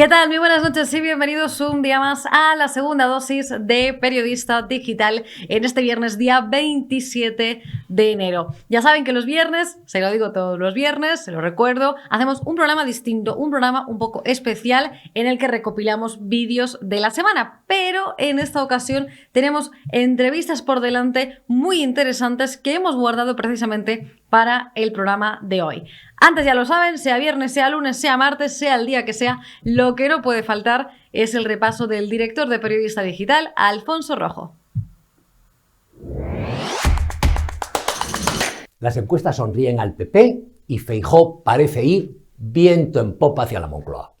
¿Qué tal? Muy buenas noches y bienvenidos un día más a la segunda dosis de Periodista Digital en este viernes, día 27 de enero. Ya saben que los viernes, se lo digo todos los viernes, se lo recuerdo, hacemos un programa distinto, un programa un poco especial en el que recopilamos vídeos de la semana, pero en esta ocasión tenemos entrevistas por delante muy interesantes que hemos guardado precisamente para el programa de hoy. Antes ya lo saben, sea viernes, sea lunes, sea martes, sea el día que sea, lo que no puede faltar es el repaso del director de Periodista Digital, Alfonso Rojo. Las encuestas sonríen al PP y Feijóo parece ir viento en popa hacia la Moncloa.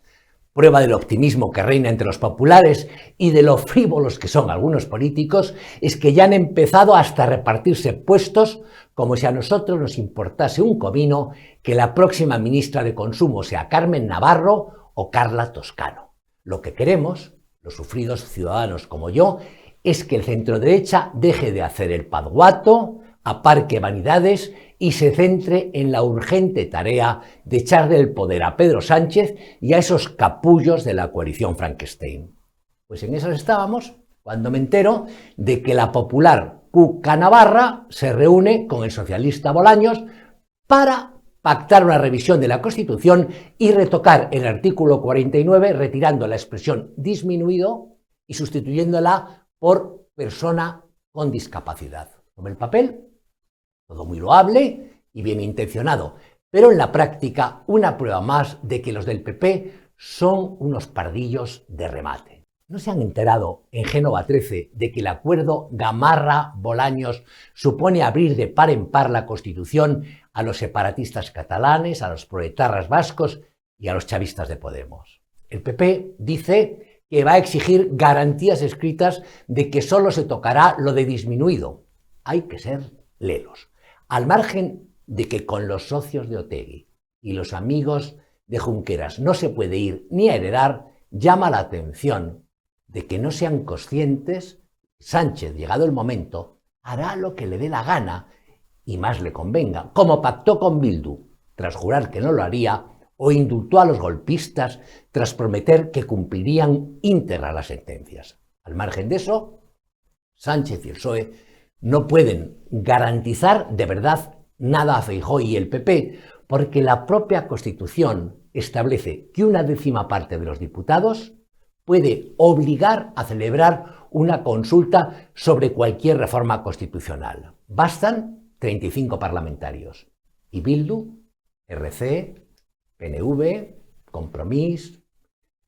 Prueba del optimismo que reina entre los populares y de lo frívolos que son algunos políticos es que ya han empezado hasta a repartirse puestos como si a nosotros nos importase un comino que la próxima ministra de Consumo sea Carmen Navarro o Carla Toscano. Lo que queremos, los sufridos ciudadanos como yo, es que el centroderecha deje de hacer el padguato, aparque vanidades y se centre en la urgente tarea de echarle el poder a Pedro Sánchez y a esos capullos de la coalición Frankenstein. Pues en esas estábamos cuando me entero de que la popular Cuca Navarra se reúne con el socialista Bolaños para pactar una revisión de la Constitución y retocar el artículo 49 retirando la expresión disminuido y sustituyéndola por persona con discapacidad. Sobre el papel, todo muy loable y bien intencionado, pero en la práctica una prueba más de que los del PP son unos pardillos de remate. ¿No se han enterado en Génova 13 de que el acuerdo Gamarra-Bolaños supone abrir de par en par la Constitución a los separatistas catalanes, a los proetarras vascos y a los chavistas de Podemos? El PP dice que va a exigir garantías escritas de que solo se tocará lo de disminuido. Hay que ser lelos. Al margen de que con los socios de Otegi y los amigos de Junqueras no se puede ir ni a heredar, llama la atención de que no sean conscientes. Sánchez, llegado el momento, hará lo que le dé la gana y más le convenga, como pactó con Bildu, tras jurar que no lo haría, o indultó a los golpistas tras prometer que cumplirían íntegra las sentencias. Al margen de eso, Sánchez y el PSOE no pueden garantizar de verdad nada a Feijóo y el PP, porque la propia Constitución establece que una décima parte de los diputados puede obligar a celebrar una consulta sobre cualquier reforma constitucional. Bastan 35 parlamentarios. Y Bildu, RC, PNV, Compromís,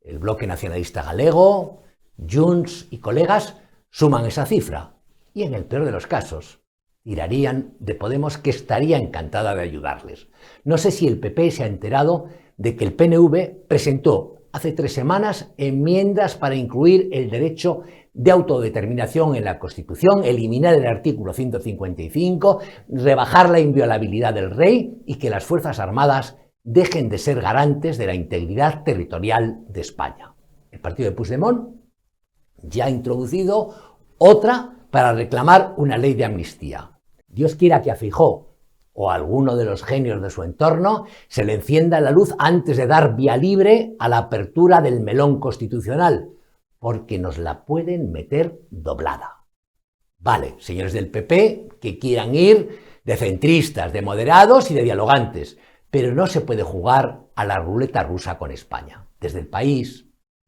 el Bloque Nacionalista Galego, Junts y colegas suman esa cifra. Y en el peor de los casos, tirarían de Podemos, que estaría encantada de ayudarles. No sé si el PP se ha enterado de que el PNV presentó hace 3 semanas enmiendas para incluir el derecho de autodeterminación en la Constitución, eliminar el artículo 155, rebajar la inviolabilidad del rey y que las Fuerzas Armadas dejen de ser garantes de la integridad territorial de España. El partido de Puigdemont ya ha introducido otra para reclamar una ley de amnistía. Dios quiera que a Feijóo o a alguno de los genios de su entorno se le encienda la luz antes de dar vía libre a la apertura del melón constitucional, porque nos la pueden meter doblada. Vale, señores del PP, que quieran ir de centristas, de moderados y de dialogantes, pero no se puede jugar a la ruleta rusa con España. Desde El País,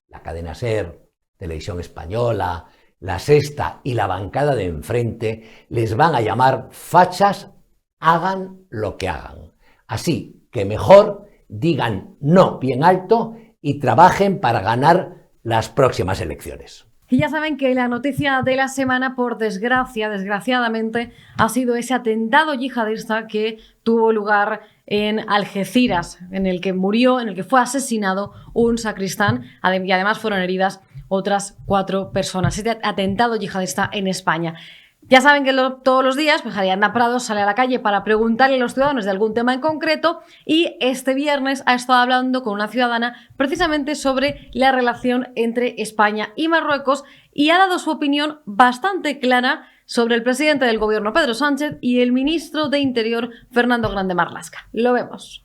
la cadena SER, Televisión Española, La Sexta y la bancada de enfrente les van a llamar fachas, hagan lo que hagan. Así que mejor digan no bien alto y trabajen para ganar las próximas elecciones. Y ya saben que la noticia de la semana, por desgraciadamente, ha sido ese atentado yihadista que tuvo lugar en Algeciras, en el que murió, en el que fue asesinado un sacristán y además fueron heridas otras 4 personas. Este atentado yihadista en España. Ya saben que todos los días pues, Ariadna Prado sale a la calle para preguntarle a los ciudadanos de algún tema en concreto y este viernes ha estado hablando con una ciudadana precisamente sobre la relación entre España y Marruecos y ha dado su opinión bastante clara sobre el presidente del gobierno Pedro Sánchez y el ministro de Interior Fernando Grande Marlaska. Lo vemos.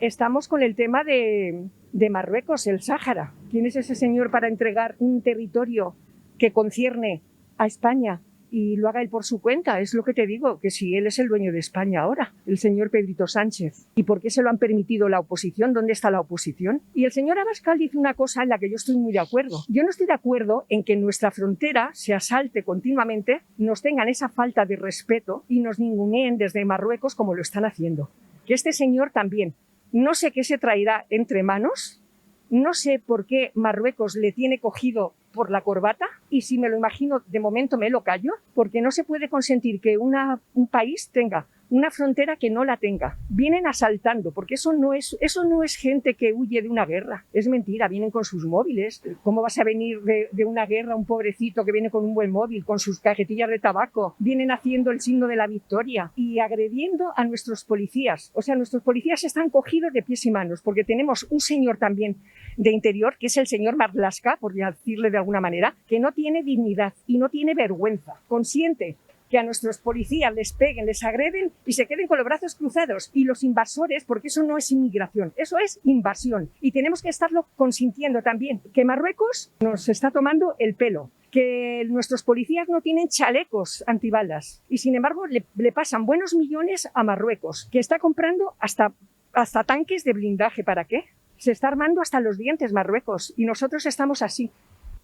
Estamos con el tema de Marruecos, el Sáhara. ¿Quién es ese señor para entregar un territorio que concierne a España y lo haga él por su cuenta? Es lo que te digo, que si él es el dueño de España ahora, el señor Pedrito Sánchez. ¿Y por qué se lo han permitido la oposición? ¿Dónde está la oposición? Y el señor Abascal dice una cosa en la que yo estoy muy de acuerdo. Yo no estoy de acuerdo en que nuestra frontera se asalte continuamente, nos tengan esa falta de respeto y nos ninguneen desde Marruecos como lo están haciendo. Que este señor también, no sé qué se traerá entre manos, no sé por qué Marruecos le tiene cogido por la corbata, y si me lo imagino, de momento me lo callo, porque no se puede consentir que un país tenga una frontera que no la tenga. Vienen asaltando, porque eso no es gente que huye de una guerra. Es mentira, vienen con sus móviles. ¿Cómo vas a venir de una guerra un pobrecito que viene con un buen móvil, con sus cajetillas de tabaco? Vienen haciendo el signo de la victoria y agrediendo a nuestros policías. O sea, nuestros policías están cogidos de pies y manos, porque tenemos un señor también de interior, que es el señor Marlaska, por decirle de alguna manera, que no tiene dignidad y no tiene vergüenza. Consiente que a nuestros policías les peguen, les agreden y se queden con los brazos cruzados. Y los invasores, porque eso no es inmigración, eso es invasión. Y tenemos que estarlo consintiendo también. Que Marruecos nos está tomando el pelo, que nuestros policías no tienen chalecos antibalas y sin embargo le pasan buenos millones a Marruecos, que está comprando hasta tanques de blindaje. ¿Para qué? Se está armando hasta los dientes Marruecos y nosotros estamos así.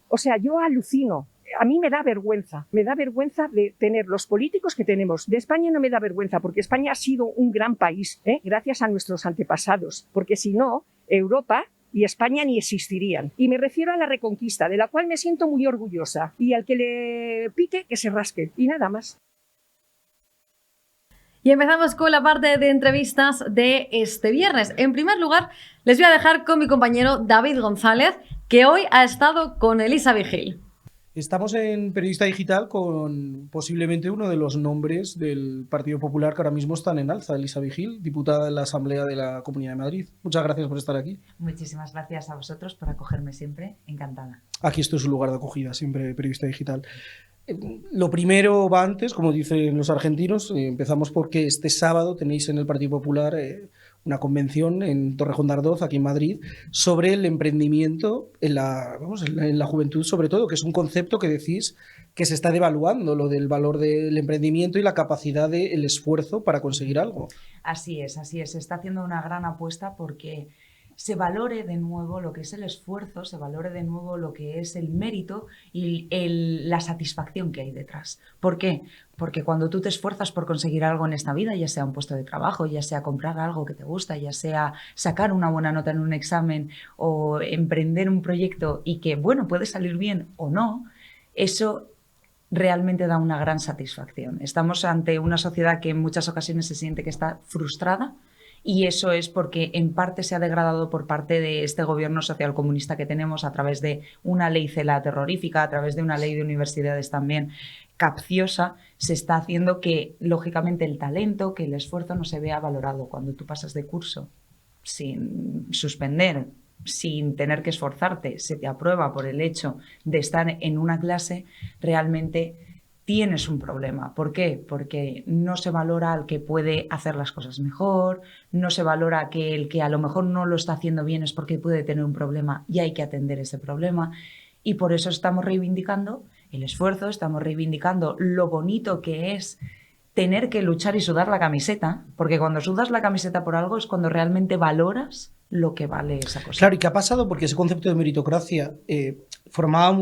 O sea, yo alucino. A mí me da vergüenza de tener los políticos que tenemos. De España no me da vergüenza, porque España ha sido un gran país, gracias a nuestros antepasados, porque si no, Europa y España ni existirían. Y me refiero a la Reconquista, de la cual me siento muy orgullosa, y al que le pique, que se rasque, y nada más. Y empezamos con la parte de entrevistas de este viernes. En primer lugar, les voy a dejar con mi compañero David González, que hoy ha estado con Elisa Vigil. Estamos en Periodista Digital con posiblemente uno de los nombres del Partido Popular que ahora mismo están en alza, Elisa Vigil, diputada de la Asamblea de la Comunidad de Madrid. Muchas gracias por estar aquí. Muchísimas gracias a vosotros por acogerme siempre, encantada. Aquí esto es un lugar de acogida, siempre Periodista Digital. Lo primero va antes, como dicen los argentinos. Empezamos porque este sábado tenéis en el Partido Popular una convención en Torrejón de Ardoz, aquí en Madrid, sobre el emprendimiento en la juventud, sobre todo, que es un concepto que decís que se está devaluando, lo del valor del emprendimiento y la capacidad del esfuerzo para conseguir algo. Así es, se está haciendo una gran apuesta porque se valore de nuevo lo que es el esfuerzo, se valore de nuevo lo que es el mérito y la satisfacción que hay detrás. ¿Por qué? Porque cuando tú te esfuerzas por conseguir algo en esta vida, ya sea un puesto de trabajo, ya sea comprar algo que te gusta, ya sea sacar una buena nota en un examen o emprender un proyecto y que, bueno, puede salir bien o no, eso realmente da una gran satisfacción. Estamos ante una sociedad que en muchas ocasiones se siente que está frustrada, y eso es porque en parte se ha degradado por parte de este gobierno socialcomunista que tenemos a través de una ley CELA terrorífica, a través de una ley de universidades también capciosa. Se está haciendo que, lógicamente, el talento, que el esfuerzo no se vea valorado. Cuando tú pasas de curso sin suspender, sin tener que esforzarte, se te aprueba por el hecho de estar en una clase, realmente tienes un problema. ¿Por qué? Porque no se valora al que puede hacer las cosas mejor, no se valora que el que a lo mejor no lo está haciendo bien es porque puede tener un problema y hay que atender ese problema. Y por eso estamos reivindicando el esfuerzo, estamos reivindicando lo bonito que es tener que luchar y sudar la camiseta, porque cuando sudas la camiseta por algo es cuando realmente valoras lo que vale esa cosa. Claro, ¿y qué ha pasado? Porque ese concepto de meritocracia formaba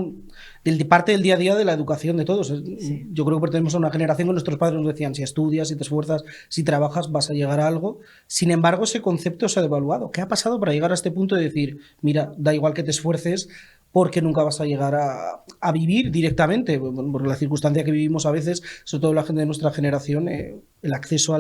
parte del día a día de la educación de todos. Sí. Yo creo que pertenecemos a una generación que nuestros padres nos decían: si estudias, si te esfuerzas, si trabajas, vas a llegar a algo. Sin embargo, ese concepto se ha devaluado. ¿Qué ha pasado para llegar a este punto de decir, mira, da igual que te esfuerces, porque nunca vas a llegar a vivir directamente? Por la circunstancia que vivimos a veces, sobre todo la gente de nuestra generación, el acceso a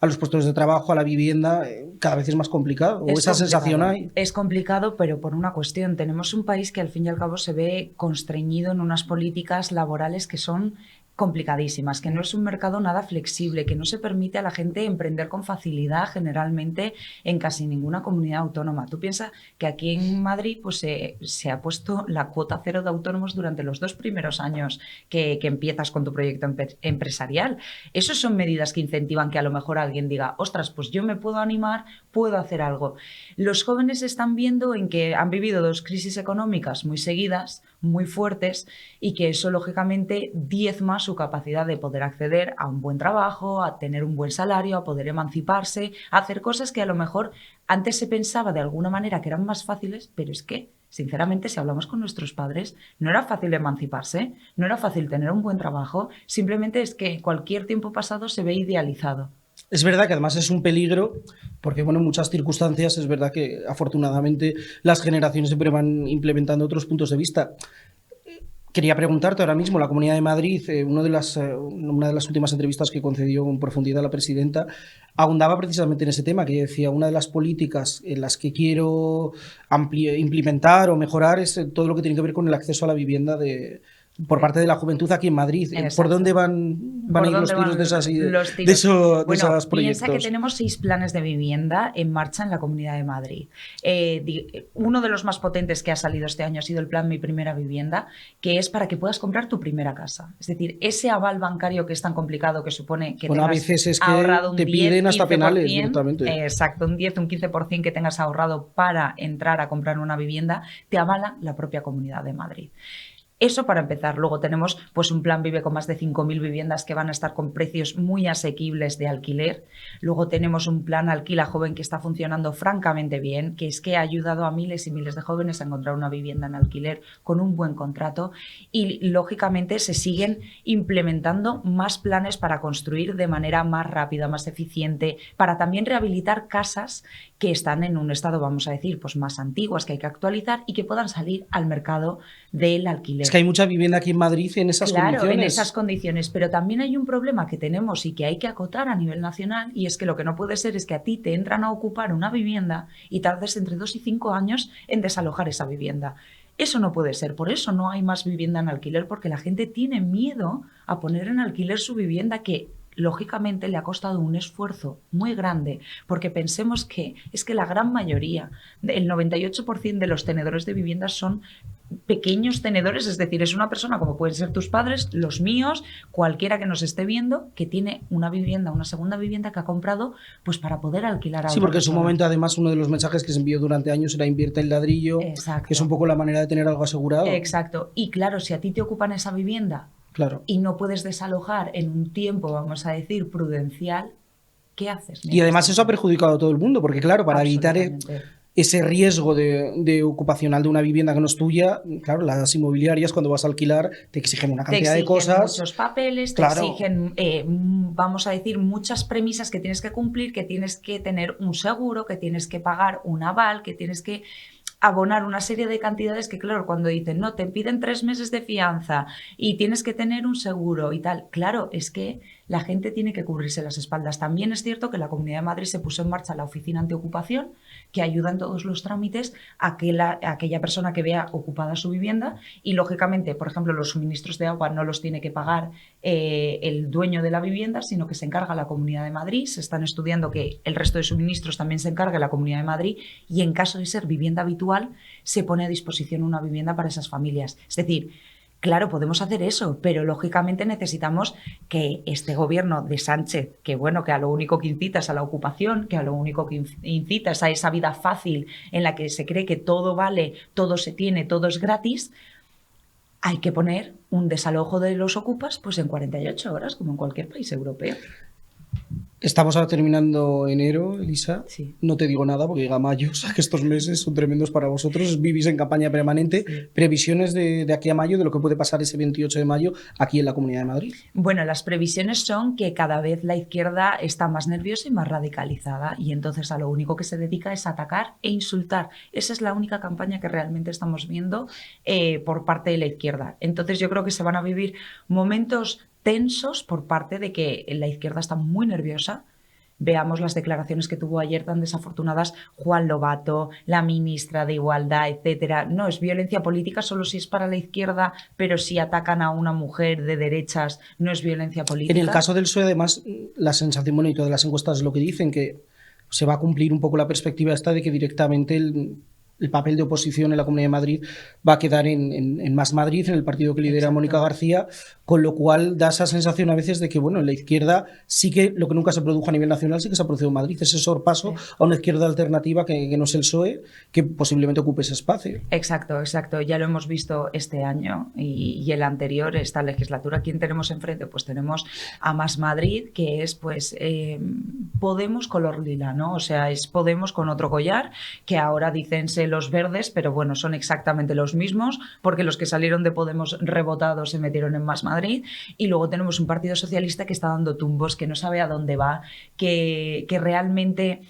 los puestos de trabajo, a la vivienda, cada vez es más complicado. ¿O esa sensación hay? Es complicado, pero por una cuestión. Tenemos un país que al fin y al cabo se ve constreñido en unas políticas laborales que son complicadísimas, que no es un mercado nada flexible, que no se permite a la gente emprender con facilidad generalmente en casi ninguna comunidad autónoma. Tú piensas que aquí en Madrid pues, se ha puesto la cuota cero de autónomos durante los 2 primeros años que empiezas con tu proyecto empresarial. Esas son medidas que incentivan que a lo mejor alguien diga, ostras, pues yo me puedo animar, puedo hacer algo. Los jóvenes están viendo en que han vivido 2 crisis económicas muy seguidas, muy fuertes, y que eso lógicamente diezma su capacidad de poder acceder a un buen trabajo, a tener un buen salario, a poder emanciparse, a hacer cosas que a lo mejor antes se pensaba de alguna manera que eran más fáciles, pero es que, sinceramente, si hablamos con nuestros padres, no era fácil emanciparse, no era fácil tener un buen trabajo, simplemente es que cualquier tiempo pasado se ve idealizado. Es verdad que además es un peligro, porque bueno, en muchas circunstancias es verdad que afortunadamente las generaciones siempre van implementando otros puntos de vista. Quería preguntarte ahora mismo, la Comunidad de Madrid, una de las últimas entrevistas que concedió en profundidad la presidenta, ahondaba precisamente en ese tema, que decía, una de las políticas en las que quiero implementar o mejorar es todo lo que tiene que ver con el acceso a la vivienda por parte de la juventud aquí en Madrid. Exacto. ¿Por dónde van a ir los tiros de esas ideas? De esos proyectos. Piensa que tenemos 6 planes de vivienda en marcha en la Comunidad de Madrid. Uno de los más potentes que ha salido este año ha sido el plan Mi Primera Vivienda, que es para que puedas comprar tu primera casa. Es decir, ese aval bancario que es tan complicado, que supone que tengas a veces es que ahorrado un te piden 10, hasta 15%, penales directamente. Exacto, un 10, un 15% que tengas ahorrado para entrar a comprar una vivienda, te avala la propia Comunidad de Madrid. Eso para empezar. Luego tenemos pues un plan Vive con más de 5.000 viviendas que van a estar con precios muy asequibles de alquiler. Luego tenemos un plan Alquila Joven que está funcionando francamente bien, que es que ha ayudado a miles y miles de jóvenes a encontrar una vivienda en alquiler con un buen contrato, y lógicamente se siguen implementando más planes para construir de manera más rápida, más eficiente, para también rehabilitar casas que están en un estado, vamos a decir, pues más antiguas, que hay que actualizar y que puedan salir al mercado del alquiler. Es que hay mucha vivienda aquí en Madrid en esas condiciones. Claro, en esas condiciones, pero también hay un problema que tenemos y que hay que acotar a nivel nacional, y es que lo que no puede ser es que a ti te entran a ocupar una vivienda y tardes entre 2 y 5 años en desalojar esa vivienda. Eso no puede ser, por eso no hay más vivienda en alquiler, porque la gente tiene miedo a poner en alquiler su vivienda, que lógicamente le ha costado un esfuerzo muy grande, porque pensemos que es que la gran mayoría, el 98% de los tenedores de viviendas son pequeños tenedores, es decir, es una persona como pueden ser tus padres, los míos, cualquiera que nos esté viendo, que tiene una vivienda, una segunda vivienda que ha comprado pues para poder alquilar a Sí, porque en su momento además uno de los mensajes que se envió durante años era invierte el ladrillo. Exacto. Que es un poco la manera de tener algo asegurado. Exacto, y claro, si a ti te ocupan esa vivienda, claro, y no puedes desalojar en un tiempo, vamos a decir, prudencial, ¿qué haces? Y además eso ha perjudicado a todo el mundo, porque claro, para evitar ese riesgo de ocupacional de una vivienda que no es tuya, claro, las inmobiliarias cuando vas a alquilar te exigen una cantidad de cosas. Muchos papeles, claro, te exigen, vamos a decir, muchas premisas que tienes que cumplir, que tienes que tener un seguro, que tienes que pagar un aval, que tienes que abonar una serie de cantidades que, claro, cuando dicen, no, te piden 3 meses de fianza y tienes que tener un seguro y tal, claro, es que la gente tiene que cubrirse las espaldas. También es cierto que la Comunidad de Madrid se puso en marcha la Oficina Antiocupación, que ayuda en todos los trámites a aquella persona que vea ocupada su vivienda, y lógicamente, por ejemplo, los suministros de agua no los tiene que pagar el dueño de la vivienda, sino que se encarga la Comunidad de Madrid. Se están estudiando que el resto de suministros también se encargue la Comunidad de Madrid, y en caso de ser vivienda habitual se pone a disposición una vivienda para esas familias. Es decir, claro, podemos hacer eso, pero lógicamente necesitamos que este gobierno de Sánchez, que bueno, que a lo único que incita es a la ocupación, que a lo único que incita es a esa vida fácil en la que se cree que todo vale, todo se tiene, todo es gratis, hay que poner un desalojo de los ocupas pues en 48 horas, como en cualquier país europeo. Estamos ahora terminando enero, Elisa. Sí. No te digo nada porque llega mayo, o sea que estos meses son tremendos para vosotros. Vivís en campaña permanente. Sí. Previsiones de aquí a mayo, de lo que puede pasar ese 28 de mayo aquí en la Comunidad de Madrid. Bueno, las previsiones son que cada vez la izquierda está más nerviosa y más radicalizada, y entonces a lo único que se dedica es atacar e insultar. Esa es la única campaña que realmente estamos viendo por parte de la izquierda. Entonces yo creo que se van a vivir momentos tensos por parte de que la izquierda está muy nerviosa, veamos las declaraciones que tuvo ayer tan desafortunadas Juan Lobato, la ministra de Igualdad, etcétera. No es violencia política solo si es para la izquierda, pero si atacan a una mujer de derechas no es violencia política. En el caso del PSOE, además, la sensación, bueno, y todas las encuestas es lo que dicen, que se va a cumplir un poco la perspectiva esta de que directamente el papel de oposición en la Comunidad de Madrid va a quedar en Más Madrid, en el partido que lidera Mónica García, con lo cual da esa sensación a veces de que, bueno, en la izquierda sí que lo que nunca se produjo a nivel nacional sí que se ha producido en Madrid, ese sorpaso a una izquierda alternativa que no es el PSOE, que posiblemente ocupe ese espacio. Exacto, exacto. Ya lo hemos visto este año y el anterior, esta legislatura. ¿Quién tenemos enfrente? Pues tenemos a Más Madrid, que es pues Podemos color lila, ¿no? O sea, es Podemos con otro collar, que ahora dicense los verdes, pero bueno, son exactamente los mismos, porque los que salieron de Podemos rebotados se metieron en Más Madrid. Y luego tenemos un Partido Socialista que está dando tumbos, que no sabe a dónde va, que realmente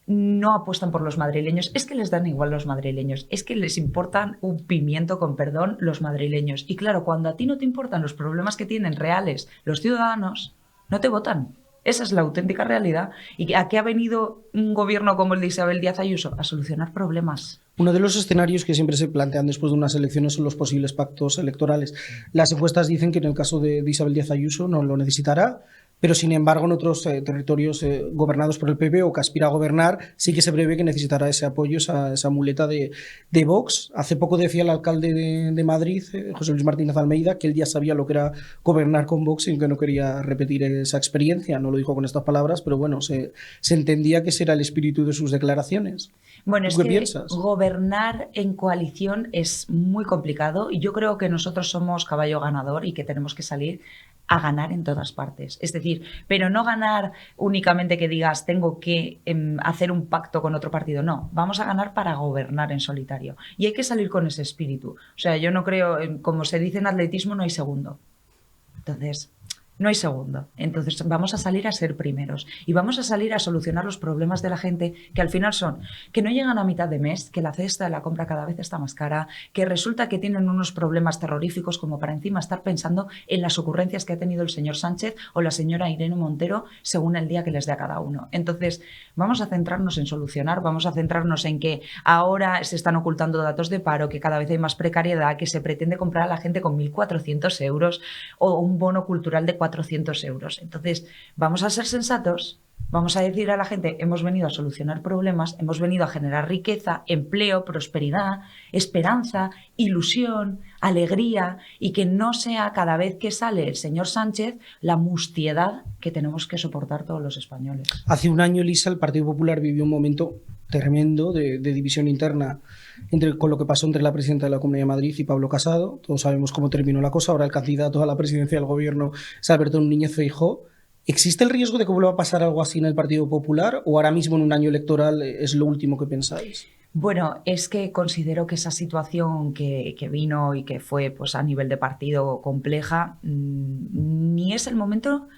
no apuestan por los madrileños. Es que les dan igual los madrileños, es que les importan un pimiento, con perdón, los madrileños. Y claro, cuando a ti no te importan los problemas que tienen reales los ciudadanos, no te votan. Esa es la auténtica realidad. ¿Y a qué ha venido un gobierno como el de Isabel Díaz Ayuso? A solucionar problemas. Uno de los escenarios que siempre se plantean después de unas elecciones son los posibles pactos electorales. Las encuestas dicen que en el caso de Isabel Díaz Ayuso no lo necesitará, pero sin embargo en otros territorios gobernados por el PP o que aspira a gobernar sí que se prevé que necesitará ese apoyo, esa muleta de Vox. Hace poco decía el alcalde de Madrid, José Luis Martínez Almeida, que él ya sabía lo que era gobernar con Vox y que no quería repetir esa experiencia. No lo dijo con estas palabras, pero bueno, se entendía que ese era el espíritu de sus declaraciones. Bueno, es ¿Qué que piensas? gobernar en coalición es muy complicado y yo creo que nosotros somos caballo ganador y que tenemos que salir a ganar en todas partes. Es decir, pero no ganar únicamente que digas tengo que hacer un pacto con otro partido. No, vamos a ganar para gobernar en solitario. Y hay que salir con ese espíritu. O sea, yo no creo, como se dice en atletismo, no hay segundo. Entonces, no hay segundo. Entonces vamos a salir a ser primeros y vamos a salir a solucionar los problemas de la gente, que al final son que no llegan a mitad de mes, que la cesta de la compra cada vez está más cara, que resulta que tienen unos problemas terroríficos como para encima estar pensando en las ocurrencias que ha tenido el señor Sánchez o la señora Irene Montero según el día que les dé a cada uno. Entonces vamos a centrarnos en solucionar, vamos a centrarnos en que ahora se están ocultando datos de paro, que cada vez hay más precariedad, que se pretende comprar a la gente con 1.400 euros o un bono cultural de 400 euros. Entonces, vamos a ser sensatos, vamos a decir a la gente, hemos venido a solucionar problemas, hemos venido a generar riqueza, empleo, prosperidad, esperanza, ilusión, alegría, y que no sea cada vez que sale el señor Sánchez la mustiedad que tenemos que soportar todos los españoles. Hace un año, Elisa, el Partido Popular vivió un momento tremendo de división interna con lo que pasó entre la presidenta de la Comunidad de Madrid y Pablo Casado. Todos sabemos cómo terminó la cosa. Ahora el candidato a la presidencia del gobierno es Alberto Núñez Feijóo. ¿Existe el riesgo de que vuelva a pasar algo así en el Partido Popular o ahora mismo en un año electoral es lo último que pensáis? Bueno, es que considero que esa situación que vino y que fue pues, a nivel de partido compleja, ni es el momento,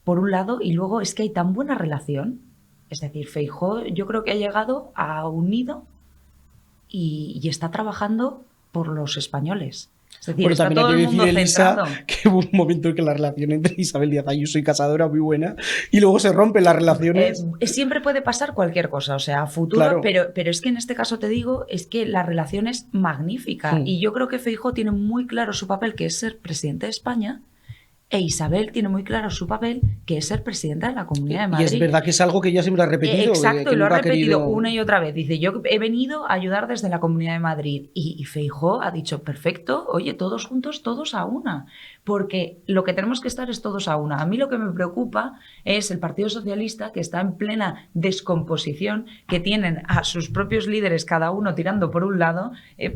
por un lado, y luego es que hay tan buena relación. Es decir, Feijóo yo creo que ha llegado a unido y está trabajando por los españoles. Es decir, Bueno, está también todo hay que el mundo decir, Elisa, centrado. que hubo un momento en que la relación entre Isabel Díaz Ayuso y Casado era muy buena y luego se rompen las relaciones. Siempre puede pasar cualquier cosa, o sea, a futuro, Claro. pero es que en este caso te digo, es que la relación es magnífica y yo creo que Feijóo tiene muy claro su papel, que es ser presidente de España, e Isabel tiene muy claro su papel, que es ser presidenta de la Comunidad de Y Madrid. es verdad que es algo que ella siempre ha repetido. Exacto, que y lo ha nunca repetido querido... una y otra vez. Dice, yo he venido a ayudar desde la Comunidad de Madrid. Y Feijóo ha dicho, perfecto, oye, todos juntos, todos a una. Porque lo que tenemos que estar es todos a una. A mí lo que me preocupa es el Partido Socialista, que está en plena descomposición, que tienen a sus propios líderes cada uno tirando por un lado.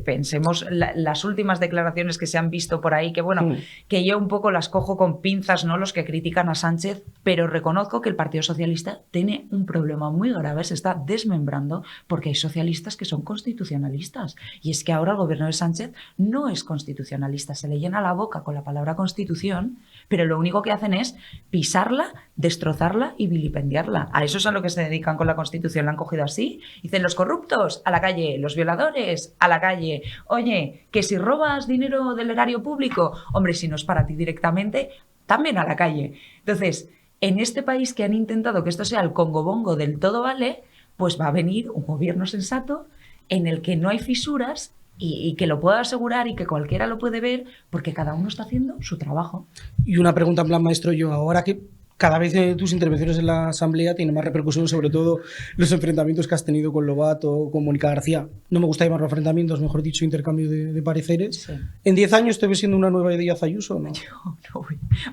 Pensemos las últimas declaraciones que se han visto por ahí, que bueno, que yo un poco las cojo con pinzas, ¿no? Los que critican a Sánchez, pero reconozco que el Partido Socialista tiene un problema muy grave, se está desmembrando porque hay socialistas que son constitucionalistas. Y es que ahora el gobierno de Sánchez no es constitucionalista, se le llena la boca con la palabra constitución, pero lo único que hacen es pisarla, destrozarla y vilipendiarla. A eso es a lo que se dedican con la Constitución, la han cogido así. Dicen los corruptos, a la calle, los violadores, a la calle. Oye, que si robas dinero del erario público, hombre, si no es para ti directamente, también a la calle. Entonces, en este país que han intentado que esto sea el Congo-Bongo del todo vale, pues va a venir un gobierno sensato en el que no hay fisuras y que lo puedo asegurar y que cualquiera lo puede ver porque cada uno está haciendo su trabajo. Y una pregunta en plan, maestro, yo ahora que cada vez tus intervenciones en la Asamblea tienen más repercusión, sobre todo los enfrentamientos que has tenido con Lobato, con Mónica García. No me gusta llamarlo enfrentamientos, mejor dicho, intercambio de pareceres. Sí. ¿En 10 años te ves siendo una nueva Díaz Ayuso, no?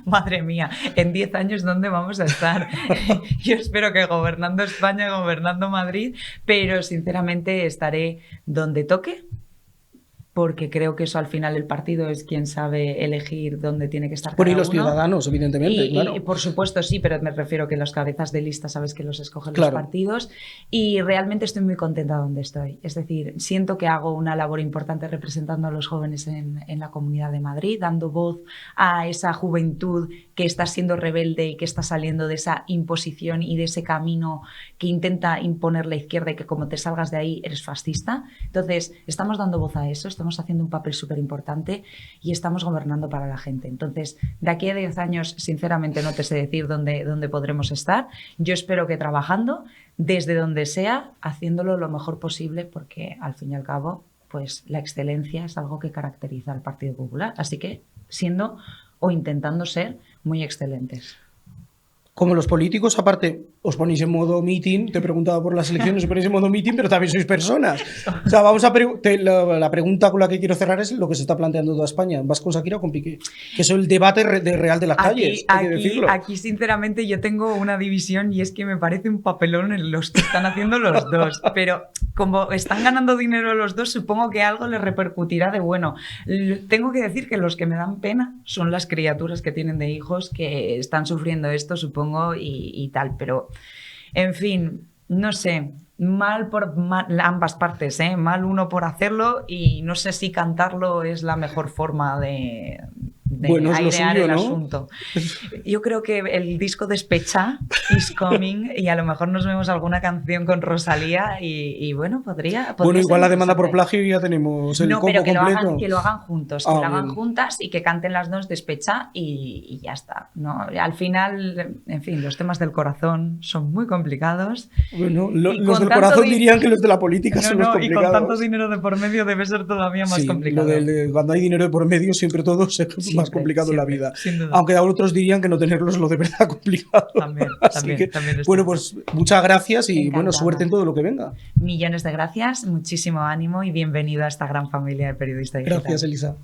Madre mía, en 10 años ¿dónde vamos a estar? Yo espero que gobernando España, gobernando Madrid, pero sinceramente estaré donde toque, porque creo que eso al final el partido es quien sabe elegir dónde tiene que estar Bueno, y cada los uno. ciudadanos, evidentemente, claro. Y por supuesto sí, pero me refiero que los cabezas de lista sabes que los escogen Claro. los partidos y realmente estoy muy contenta donde estoy. Es decir, siento que hago una labor importante representando a los jóvenes en la Comunidad de Madrid, dando voz a esa juventud que está siendo rebelde y que está saliendo de esa imposición y de ese camino que intenta imponer la izquierda y que como te salgas de ahí eres fascista. Entonces, estamos dando voz a eso, estamos haciendo un papel súper importante y estamos gobernando para la gente. Entonces, de aquí a 10 años, sinceramente, no te sé decir dónde podremos estar. Yo espero que trabajando desde donde sea, haciéndolo lo mejor posible, porque al fin y al cabo, pues la excelencia es algo que caracteriza al Partido Popular. Así que, siendo o intentando ser muy excelentes. Como los políticos, aparte, os ponéis en modo meeting, te he preguntado por las elecciones, os ponéis en modo meeting, pero también sois personas. O sea, vamos a la pregunta con la que quiero cerrar es lo que se está planteando toda España. ¿Vas con Shakira o con Piqué? Que es el debate real de las calles, hay que decirlo. Aquí, sinceramente, yo tengo una división y es que me parece un papelón en los que están haciendo los dos. Pero como están ganando dinero los dos, supongo que algo les repercutirá de bueno. Tengo que decir que los que me dan pena son las criaturas que tienen de hijos que están sufriendo esto, supongo, y tal. Pero, en fin, no sé. Mal por ambas partes, ¿eh? Mal uno por hacerlo y no sé si cantarlo es la mejor forma de bueno, es airear suyo, el ¿no? asunto. Yo creo que el disco Despecha is coming y a lo mejor nos vemos alguna canción con Rosalía y bueno, podría Bueno, igual ser la demanda por interesante. plagio ya tenemos el No, combo pero que completo. lo hagan juntos, que Ah, lo hagan bien. juntas y que canten las dos Despecha y ya está, ¿no? Al final, en fin, los temas del corazón son muy complicados. Bueno, Y los con del tanto corazón dirían que los de la política No, son los no, y complicados. con tanto dinero de por medio debe ser todavía más Sí, complicado. cuando hay dinero de por medio siempre todo es más Siempre, complicado en la siempre, vida. sin duda. Aunque otros dirían que no tenerlo es lo de verdad complicado. También, Así también, que, también es bueno, cierto. pues muchas gracias y Encantada. bueno, suerte en todo lo que venga. Millones de gracias, muchísimo ánimo y bienvenido a esta gran familia de periodistas digitales. Gracias, Elisa.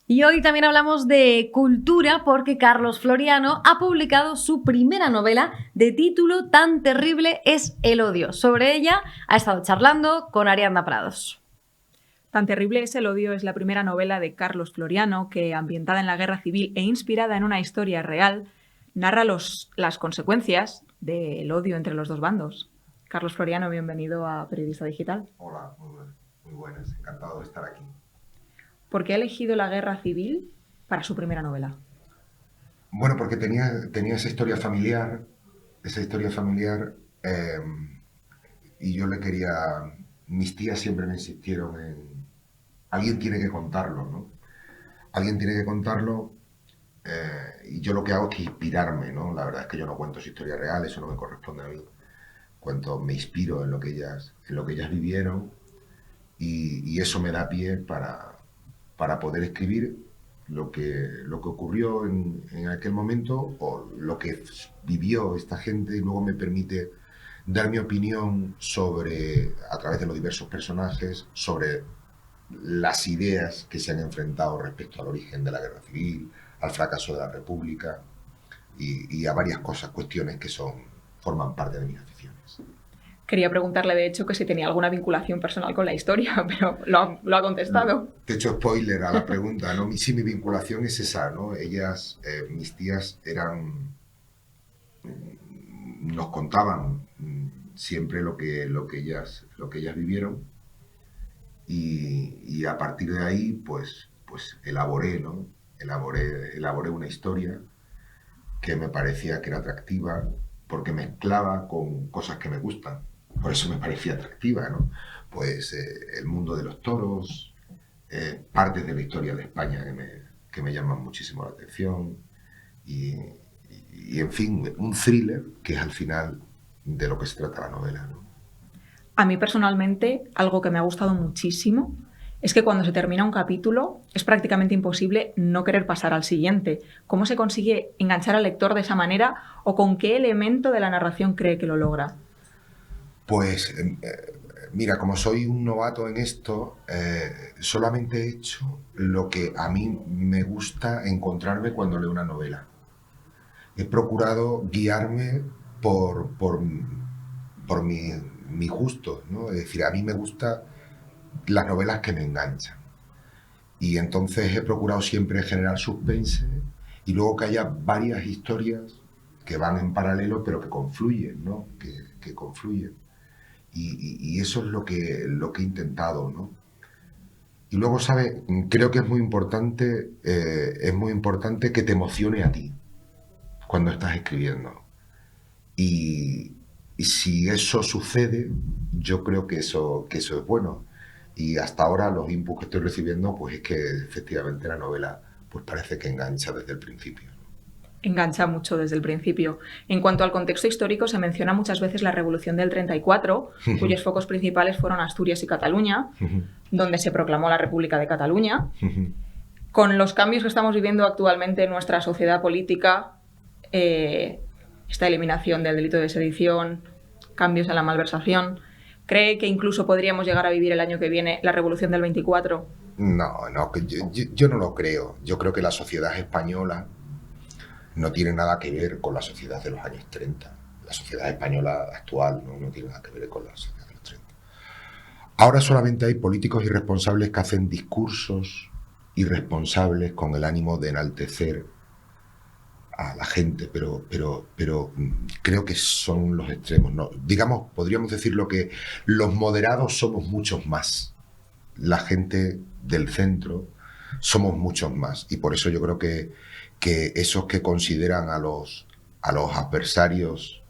Y hoy también hablamos de cultura porque Carlos Floriano ha publicado su primera novela de título Tan terrible es el odio. Sobre ella ha estado charlando con Ariadna Prados. Tan terrible es el odio es la primera novela de Carlos Floriano que, ambientada en la guerra civil e inspirada en una historia real, narra las consecuencias del odio entre los dos bandos. Carlos Floriano, bienvenido a Periodista Digital. Hola, muy buenas, encantado de estar aquí. ¿Por qué ha elegido la guerra civil para su primera novela? Bueno, porque tenía esa historia familiar, y yo le quería... Mis tías siempre me insistieron en... Alguien tiene que contarlo, ¿no? Alguien tiene que contarlo, y yo lo que hago es que inspirarme, ¿no? La verdad es que yo no cuento su historia real, eso no me corresponde a mí. Me inspiro en lo que ellas vivieron, y eso me da pie para poder escribir lo que ocurrió en aquel momento o lo que vivió esta gente, y luego me permite dar mi opinión a través de los diversos personajes, sobre las ideas que se han enfrentado respecto al origen de la guerra civil, al fracaso de la República y a varias cuestiones que forman parte de mis aficiones. Quería preguntarle, de hecho, que si tenía alguna vinculación personal con la historia, pero lo ha contestado. Te he hecho spoiler a la pregunta, ¿no? Sí, mi vinculación es esa, ¿no? Ellas, mis tías nos contaban siempre lo que ellas vivieron, y a partir de ahí, pues elaboré, ¿no? Elaboré una historia que me parecía que era atractiva porque mezclaba con cosas que me gustan. Por eso me parecía atractiva, ¿no? Pues el mundo de los toros, partes de la historia de España que me llaman muchísimo la atención, y y, en fin, un thriller que es al final de lo que se trata la novela, ¿no? A mí personalmente, algo que me ha gustado muchísimo es que cuando se termina un capítulo es prácticamente imposible no querer pasar al siguiente. ¿Cómo se consigue enganchar al lector de esa manera o con qué elemento de la narración cree que lo logra? Pues, mira, como soy un novato en esto, solamente he hecho lo que a mí me gusta encontrarme cuando leo una novela. He procurado guiarme por mi gusto, ¿no? Es decir, a mí me gustan las novelas que me enganchan. Y entonces he procurado siempre generar suspense y luego que haya varias historias que van en paralelo pero que confluyen, ¿no? Que confluyen. Y eso es lo que he intentado, ¿no? Y luego, ¿sabes? Creo que es muy importante que te emocione a ti cuando estás escribiendo. Y si eso sucede, yo creo que eso es bueno. Y hasta ahora los inputs que estoy recibiendo, pues es que efectivamente la novela pues parece que engancha desde el principio. Engancha mucho desde el principio. En cuanto al contexto histórico, se menciona muchas veces la Revolución del 34, cuyos focos principales fueron Asturias y Cataluña, donde se proclamó la República de Cataluña. Con los cambios que estamos viviendo actualmente en nuestra sociedad política, esta eliminación del delito de sedición, cambios en la malversación, ¿cree que incluso podríamos llegar a vivir el año que viene la Revolución del 24? No, yo no lo creo. Yo creo que la sociedad española no tiene nada que ver con la sociedad de los años 30. La sociedad española actual no tiene nada que ver con la sociedad de los 30. Ahora solamente hay políticos irresponsables que hacen discursos irresponsables con el ánimo de enaltecer a la gente, pero creo que son los extremos, ¿no? Digamos, podríamos decirlo que los moderados somos muchos más. La gente del centro somos muchos más. Y por eso yo creo que esos que consideran a los adversarios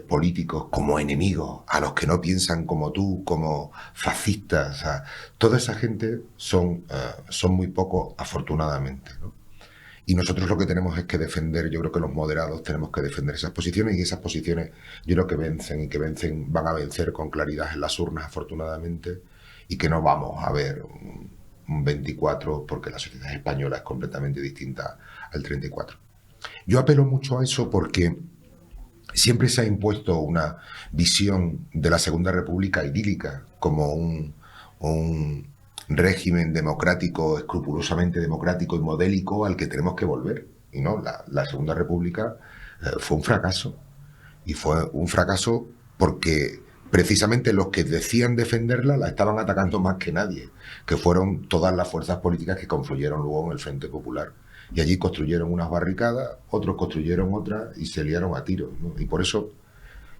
políticos como enemigos, a los que no piensan como tú, como fascistas, o sea, toda esa gente son muy pocos, afortunadamente, ¿no? Y nosotros lo que tenemos es que defender, yo creo que los moderados tenemos que defender esas posiciones, y esas posiciones yo creo que vencen, y que van a vencer con claridad en las urnas, afortunadamente, y que no vamos a ver un 24 porque la sociedad española es completamente distinta al 34. Yo apelo mucho a eso porque siempre se ha impuesto una visión de la Segunda República idílica como un régimen democrático, escrupulosamente democrático y modélico al que tenemos que volver. Y no, la Segunda República fue un fracaso. Y fue un fracaso porque precisamente los que decían defenderla la estaban atacando más que nadie, que fueron todas las fuerzas políticas que confluyeron luego en el Frente Popular. Y allí construyeron unas barricadas, otros construyeron otras y se liaron a tiros, ¿no? Y por eso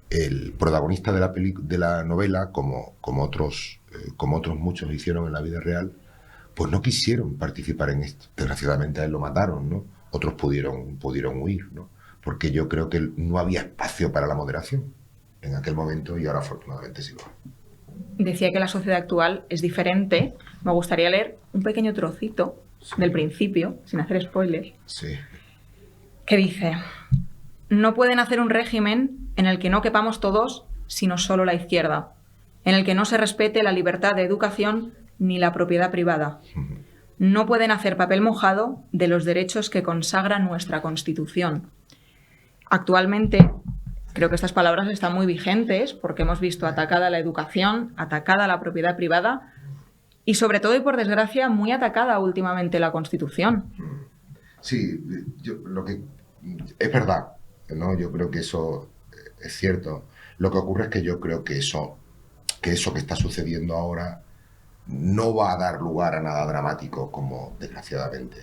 el protagonista de la novela, como otros muchos hicieron en la vida real, pues no quisieron participar en esto. Desgraciadamente a él lo mataron, ¿no? Otros pudieron huir, ¿no? Porque yo creo que no había espacio para la moderación en aquel momento, y ahora afortunadamente sí lo hay. Decía que la sociedad actual es diferente. Me gustaría leer un pequeño trocito del principio, sin hacer spoilers, Sí. que dice: no pueden hacer un régimen en el que no quepamos todos, sino solo la izquierda, en el que no se respete la libertad de educación ni la propiedad privada. No pueden hacer papel mojado de los derechos que consagra nuestra Constitución. Actualmente, creo que estas palabras están muy vigentes porque hemos visto atacada la educación, atacada la propiedad privada y, sobre todo y por desgracia, muy atacada últimamente la Constitución. Sí, es verdad, ¿no? Yo creo que eso es cierto. Lo que ocurre es que yo creo que eso que está sucediendo ahora no va a dar lugar a nada dramático como desgraciadamente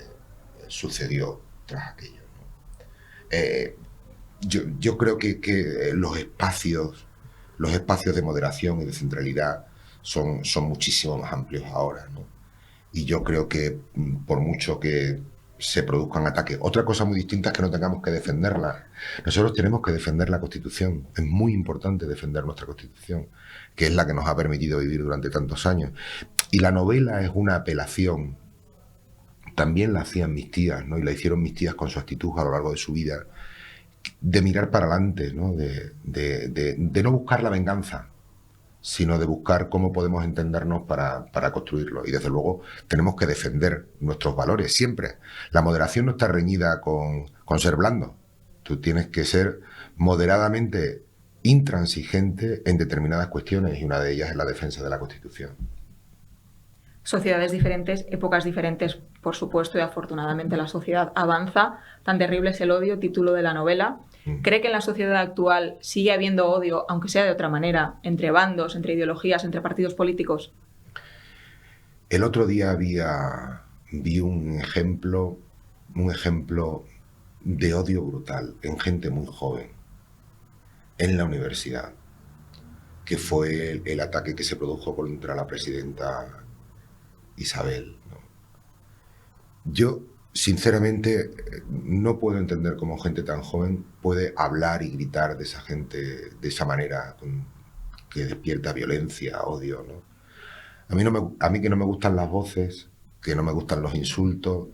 sucedió tras aquello, ¿no? Yo creo que los espacios de moderación y de centralidad son muchísimo más amplios ahora, ¿no? Y yo creo que por mucho que se produzcan ataques, otra cosa muy distinta es que no tengamos que defenderla. Nosotros tenemos que defender la Constitución. Es muy importante defender nuestra Constitución, que es la que nos ha permitido vivir durante tantos años. Y la novela es una apelación. También la hacían mis tías, ¿no? Y la hicieron mis tías con su actitud a lo largo de su vida. de mirar para adelante, ¿no? De no buscar la venganza, sino de buscar cómo podemos entendernos para construirlo. Y desde luego tenemos que defender nuestros valores siempre. La moderación no está reñida con ser blando. Tú tienes que ser moderadamente intransigente en determinadas cuestiones, y una de ellas es la defensa de la Constitución. Sociedades diferentes, épocas diferentes, por supuesto, y afortunadamente la sociedad avanza. Tan terrible es el odio, título de la novela. ¿Cree que en la sociedad actual sigue habiendo odio, aunque sea de otra manera, entre bandos, entre ideologías, entre partidos políticos? El otro día vi un ejemplo de odio brutal en gente muy joven, en la universidad, que fue el ataque que se produjo contra la presidenta Isabel, ¿no? Yo, sinceramente, no puedo entender cómo gente tan joven puede hablar y gritar de esa gente de esa manera, que despierta violencia, odio, ¿no? A mí que no me gustan las voces, que no me gustan los insultos,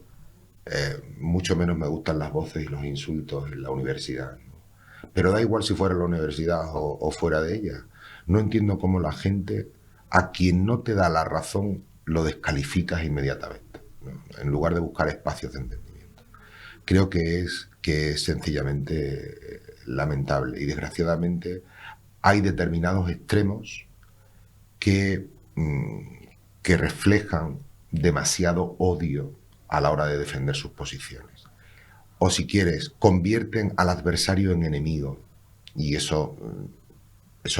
mucho menos me gustan las voces y los insultos en la universidad, ¿no? Pero da igual si fuera en la universidad o fuera de ella. No entiendo cómo la gente, a quien no te da la razón, lo descalificas inmediatamente, ¿no? En lugar de buscar espacios de entendimiento. Creo que es sencillamente lamentable, y desgraciadamente hay determinados extremos que reflejan demasiado odio a la hora de defender sus posiciones. O si quieres, convierten al adversario en enemigo, y eso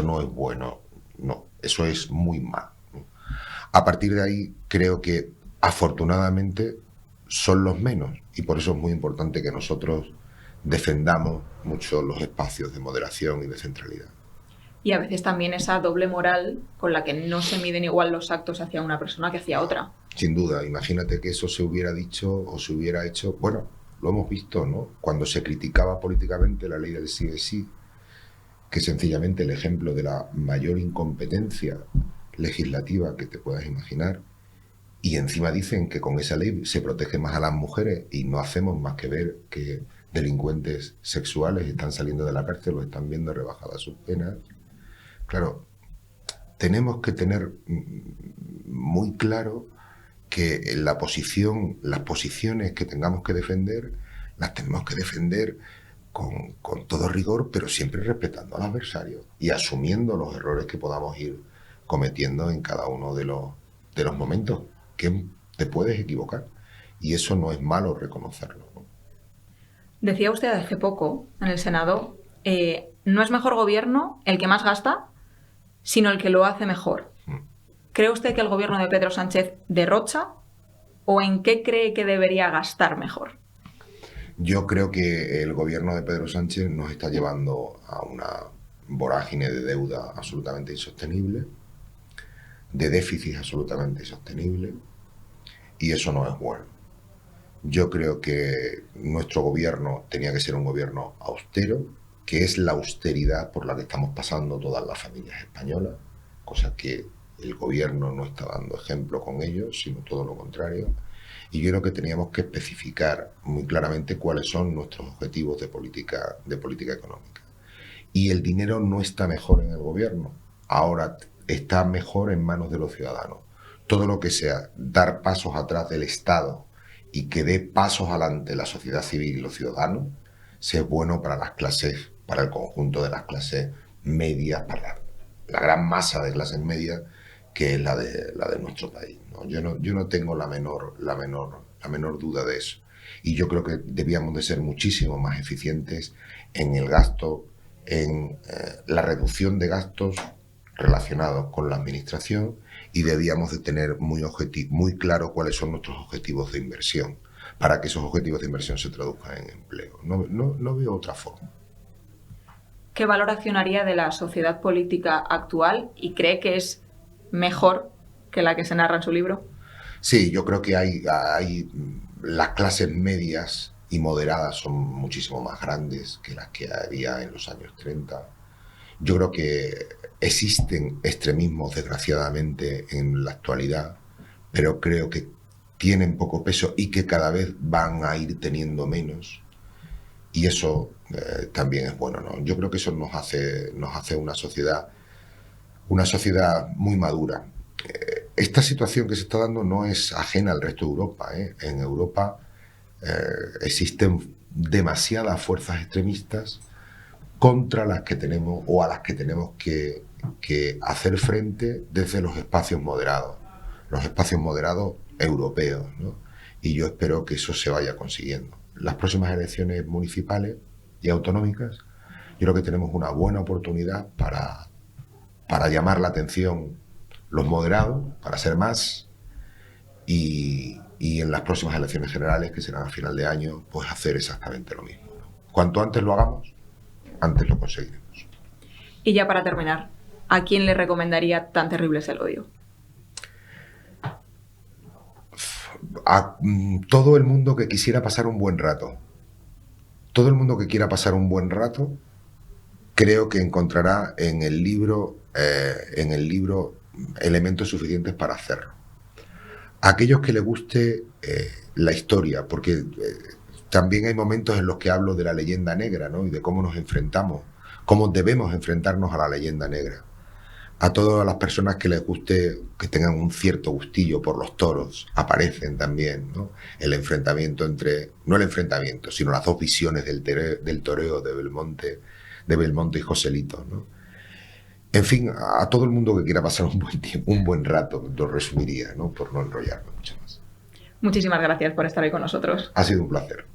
no es bueno, no, eso es muy malo. A partir de ahí, creo que afortunadamente son los menos, y por eso es muy importante que nosotros defendamos mucho los espacios de moderación y de centralidad. Y a veces también esa doble moral con la que no se miden igual los actos hacia una persona que hacia otra. Sin duda, imagínate que eso se hubiera dicho o se hubiera hecho, bueno, lo hemos visto, ¿no? Cuando se criticaba políticamente la ley del sí es sí, que es sencillamente el ejemplo de la mayor incompetencia legislativa que te puedas imaginar, y encima dicen que con esa ley se protege más a las mujeres, y no hacemos más que ver que delincuentes sexuales están saliendo de la cárcel o están viendo rebajadas sus penas. Claro, tenemos que tener muy claro que las posiciones que tengamos que defender, las tenemos que defender con todo rigor, pero siempre respetando al adversario y asumiendo los errores que podamos ir cometiendo en cada uno de los momentos, que te puedes equivocar, y eso no es malo reconocerlo, ¿no? Decía usted hace poco en el Senado, no es mejor gobierno el que más gasta, sino el que lo hace mejor. ¿Cree usted que el gobierno de Pedro Sánchez derrocha, o en qué cree que debería gastar mejor? Yo creo que el gobierno de Pedro Sánchez nos está llevando a una vorágine de deuda absolutamente insostenible, de déficit absolutamente insostenible, y eso no es bueno. Yo creo que nuestro gobierno tenía que ser un gobierno austero, que es la austeridad por la que estamos pasando todas las familias españolas, cosa que el gobierno no está dando ejemplo con ello, sino todo lo contrario. Y yo creo que teníamos que especificar muy claramente cuáles son nuestros objetivos de política económica. Y el dinero no está mejor en el gobierno, ahora está mejor en manos de los ciudadanos. Todo lo que sea dar pasos atrás del Estado y que dé pasos adelante la sociedad civil y los ciudadanos, sea bueno para las clases, para el conjunto de las clases medias, para la gran masa de clases medias, que es la de nuestro país, ¿no? Yo no tengo la menor duda de eso. Y yo creo que debíamos de ser muchísimo más eficientes en el gasto, en la reducción de gastos relacionados con la administración, y debíamos de tener muy claro cuáles son nuestros objetivos de inversión, para que esos objetivos de inversión se traduzcan en empleo. No veo otra forma. ¿Qué valoración haría de la sociedad política actual y cree que es mejor que la que se narra en su libro? Sí, yo creo que hay las clases medias y moderadas son muchísimo más grandes que las que había en los años 30. Yo creo que existen extremismos, desgraciadamente, en la actualidad, pero creo que tienen poco peso y que cada vez van a ir teniendo menos. Y eso también es bueno, ¿no? Yo creo que eso nos hace una sociedad muy madura. Esta situación que se está dando no es ajena al resto de Europa, ¿eh? En Europa existen demasiadas fuerzas extremistas contra las que tenemos o a las que tenemos que hacer frente desde los espacios moderados europeos, ¿no? Y yo espero que eso se vaya consiguiendo. Las próximas elecciones municipales y autonómicas, yo creo que tenemos una buena oportunidad para llamar la atención los moderados, para ser más, y en las próximas elecciones generales, que serán a final de año, pues hacer exactamente lo mismo, ¿no? Cuanto antes lo hagamos, antes lo conseguiremos. Y ya para terminar, ¿a quién le recomendaría Tan terrible es el odio? A todo el mundo que quisiera pasar un buen rato. Todo el mundo que quiera pasar un buen rato, creo que encontrará en el libro elementos suficientes para hacerlo. A aquellos que les guste la historia, porque también hay momentos en los que hablo de la leyenda negra, ¿no? Y de cómo nos enfrentamos, cómo debemos enfrentarnos a la leyenda negra. A todas las personas que les guste, que tengan un cierto gustillo por los toros, aparecen también, ¿no? El enfrentamiento no el enfrentamiento, sino las dos visiones del toreo de Belmonte y Joselito, ¿no? En fin, a todo el mundo que quiera pasar un buen rato, lo resumiría, ¿no? Por no enrollarme mucho más. Muchísimas gracias por estar hoy con nosotros. Ha sido un placer.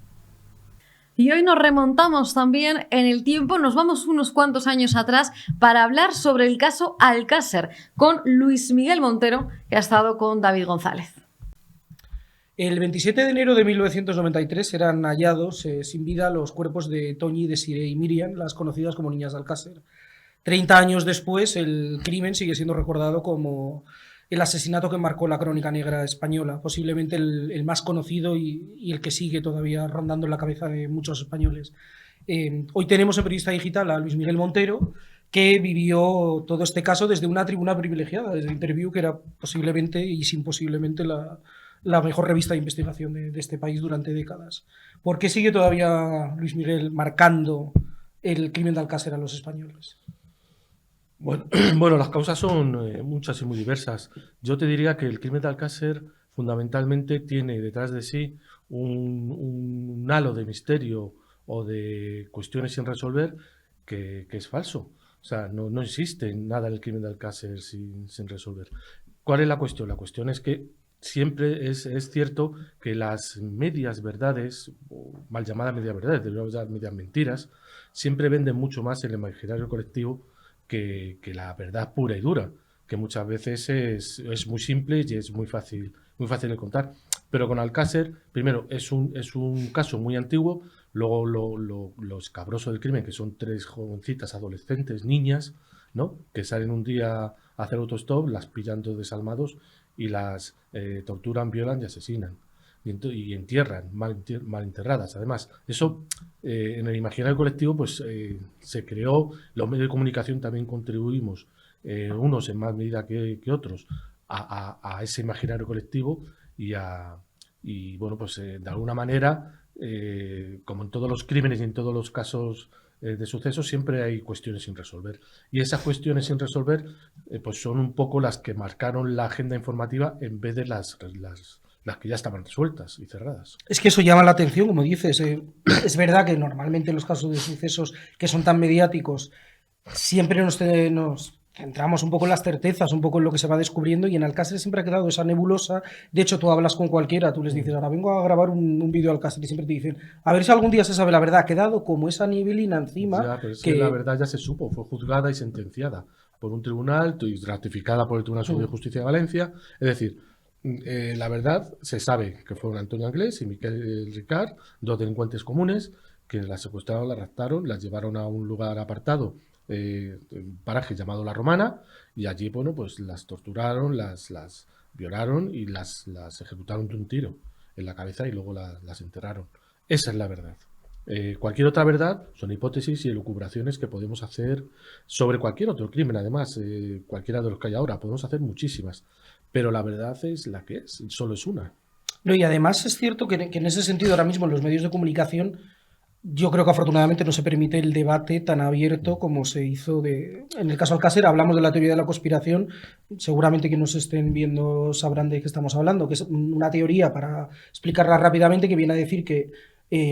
Y hoy nos remontamos también en el tiempo, nos vamos unos cuantos años atrás para hablar sobre el caso Alcácer con Luis Miguel Montero, que ha estado con David González. El 27 de enero de 1993 eran hallados sin vida los cuerpos de Toñi, Desiree y Miriam, las conocidas como niñas de Alcácer. 30 años después, el crimen sigue siendo recordado como el asesinato que marcó la crónica negra española, posiblemente el más conocido y el que sigue todavía rondando en la cabeza de muchos españoles. Hoy tenemos en Periodista Digital a Luis Miguel Montero, que vivió todo este caso desde una tribuna privilegiada, desde Interview, que era posiblemente y sin posiblemente la mejor revista de investigación de este país durante décadas. ¿Por qué sigue todavía Luis Miguel marcando el crimen de Alcácer a los españoles? Bueno, las causas son muchas y muy diversas. Yo te diría que el crimen de Alcácer fundamentalmente tiene detrás de sí un halo de misterio o de cuestiones sin resolver que es falso. O sea, no existe nada en el crimen de Alcácer sin resolver. ¿Cuál es la cuestión? La cuestión es que siempre es cierto que las medias verdades, o mal llamadas medias verdades, deberíamos llamar medias mentiras, siempre venden mucho más en el imaginario colectivo que la verdad pura y dura, que muchas veces es muy simple y es muy fácil de contar. Pero con Alcácer, primero, es un caso muy antiguo, luego lo escabroso del crimen, que son 3 jovencitas adolescentes, niñas, ¿no? Que salen un día a hacer autostop, las pillan todos desalmados y las torturan, violan y asesinan. Y entierran, mal enterradas. Además, eso en el imaginario colectivo pues se creó, los medios de comunicación también contribuimos, unos en más medida que otros, a ese imaginario colectivo y bueno, pues de alguna manera, como en todos los crímenes y en todos los casos de sucesos, siempre hay cuestiones sin resolver. Y esas cuestiones sin resolver pues son un poco las que marcaron la agenda informativa en vez de las que ya estaban resueltas y cerradas. Es que eso llama la atención, como dices. Es verdad que normalmente en los casos de sucesos que son tan mediáticos siempre nos centramos un poco en las certezas, un poco en lo que se va descubriendo, y en Alcácer siempre ha quedado esa nebulosa. De hecho, tú hablas con cualquiera, tú les dices, ahora vengo a grabar un vídeo de Alcácer, y siempre te dicen, a ver si algún día se sabe la verdad. Ha quedado como esa niebelina encima. Ya, pero es que la verdad ya se supo, fue juzgada y sentenciada por un tribunal y ratificada por el Tribunal Superior de Justicia de Valencia. Es decir, la verdad se sabe que fueron Antonio Anglés y Miquel Ricard, 2 delincuentes comunes, que las secuestraron, las raptaron, las llevaron a un lugar apartado, un paraje llamado La Romana, y allí, bueno, pues las torturaron, las violaron y las ejecutaron de un tiro en la cabeza y luego las enterraron. Esa es la verdad. Cualquier otra verdad son hipótesis y elucubraciones que podemos hacer sobre cualquier otro crimen. Además, cualquiera de los que hay ahora, podemos hacer muchísimas, pero la verdad es la que es, solo es una. No, y además es cierto que en ese sentido ahora mismo en los medios de comunicación Yo creo que afortunadamente no se permite el debate tan abierto como se hizo en el caso Alcácer. Hablamos de la teoría de la conspiración. Seguramente quienes nos estén viendo sabrán de qué estamos hablando, que es una teoría, para explicarla rápidamente, que viene a decir que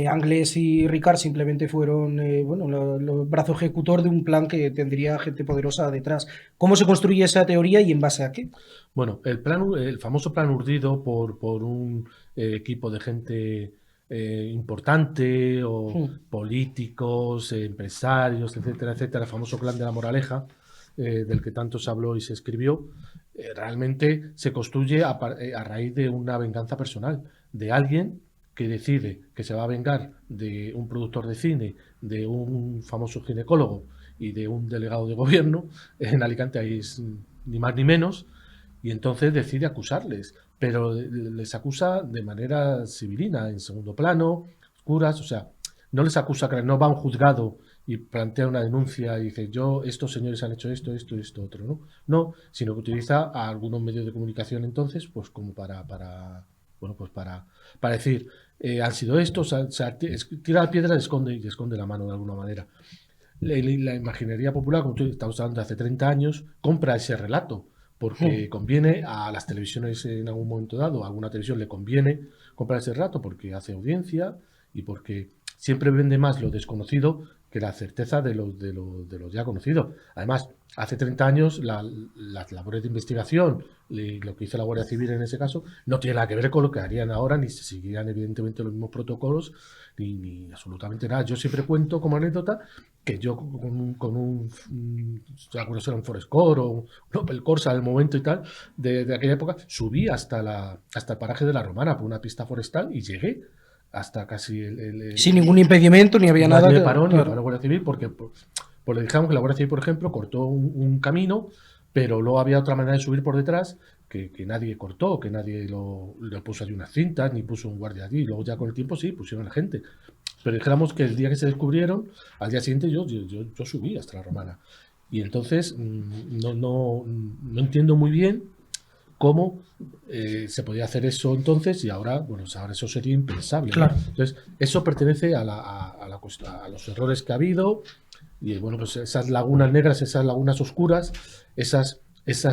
Anglès y Ricard simplemente fueron el brazo ejecutor de un plan que tendría gente poderosa detrás. ¿Cómo se construye esa teoría y en base a qué? Bueno, el famoso plan urdido por un equipo de gente importante, o políticos, empresarios, etcétera, etcétera, el famoso clan de la moraleja, del que tanto se habló y se escribió, realmente se construye a raíz de una venganza personal, de alguien que decide que se va a vengar de un productor de cine, de un famoso ginecólogo y de un delegado de gobierno. En Alicante ahí es ni más ni menos, y entonces decide acusarles, pero les acusa de manera civilina, en segundo plano, oscuras, o sea, no les acusa, no va a un juzgado y plantea una denuncia y dice, estos señores han hecho esto, esto, esto, otro, ¿no? No, sino que utiliza a algunos medios de comunicación entonces, pues como para decir, han sido estos, tira la piedra y esconde la mano de alguna manera. La imaginería popular, como tú estamos hablando de hace 30 años, compra ese relato, porque conviene a las televisiones en algún momento dado, a alguna televisión le conviene comprar ese relato porque hace audiencia y porque siempre vende más lo desconocido que la certeza de lo ya conocido. Además, hace 30 años las labores de investigación, lo que hizo la Guardia Civil en ese caso, no tiene nada que ver con lo que harían ahora, ni se seguirían evidentemente los mismos protocolos, ni absolutamente nada. Yo siempre cuento como anécdota que yo con un era un Forescore o un Opel Corsa del momento y tal, de aquella época, subí hasta el paraje de la Romana por una pista forestal y llegué hasta casi sin ningún impedimento, ni había nada. Ni paró la Guardia Civil, porque le dijimos que la Guardia Civil, por ejemplo, cortó un camino, pero luego había otra manera de subir por detrás que nadie cortó, que nadie le puso allí unas cintas, ni puso un guardia allí. Luego ya con el tiempo sí, pusieron a la gente. Pero dijéramos que el día que se descubrieron, al día siguiente yo subí hasta la Romana. Y entonces no entiendo muy bien cómo se podía hacer eso entonces, y ahora eso sería impensable. Claro. ¿No? Entonces, eso pertenece a los errores que ha habido, y pues esas lagunas negras, esas lagunas oscuras, esas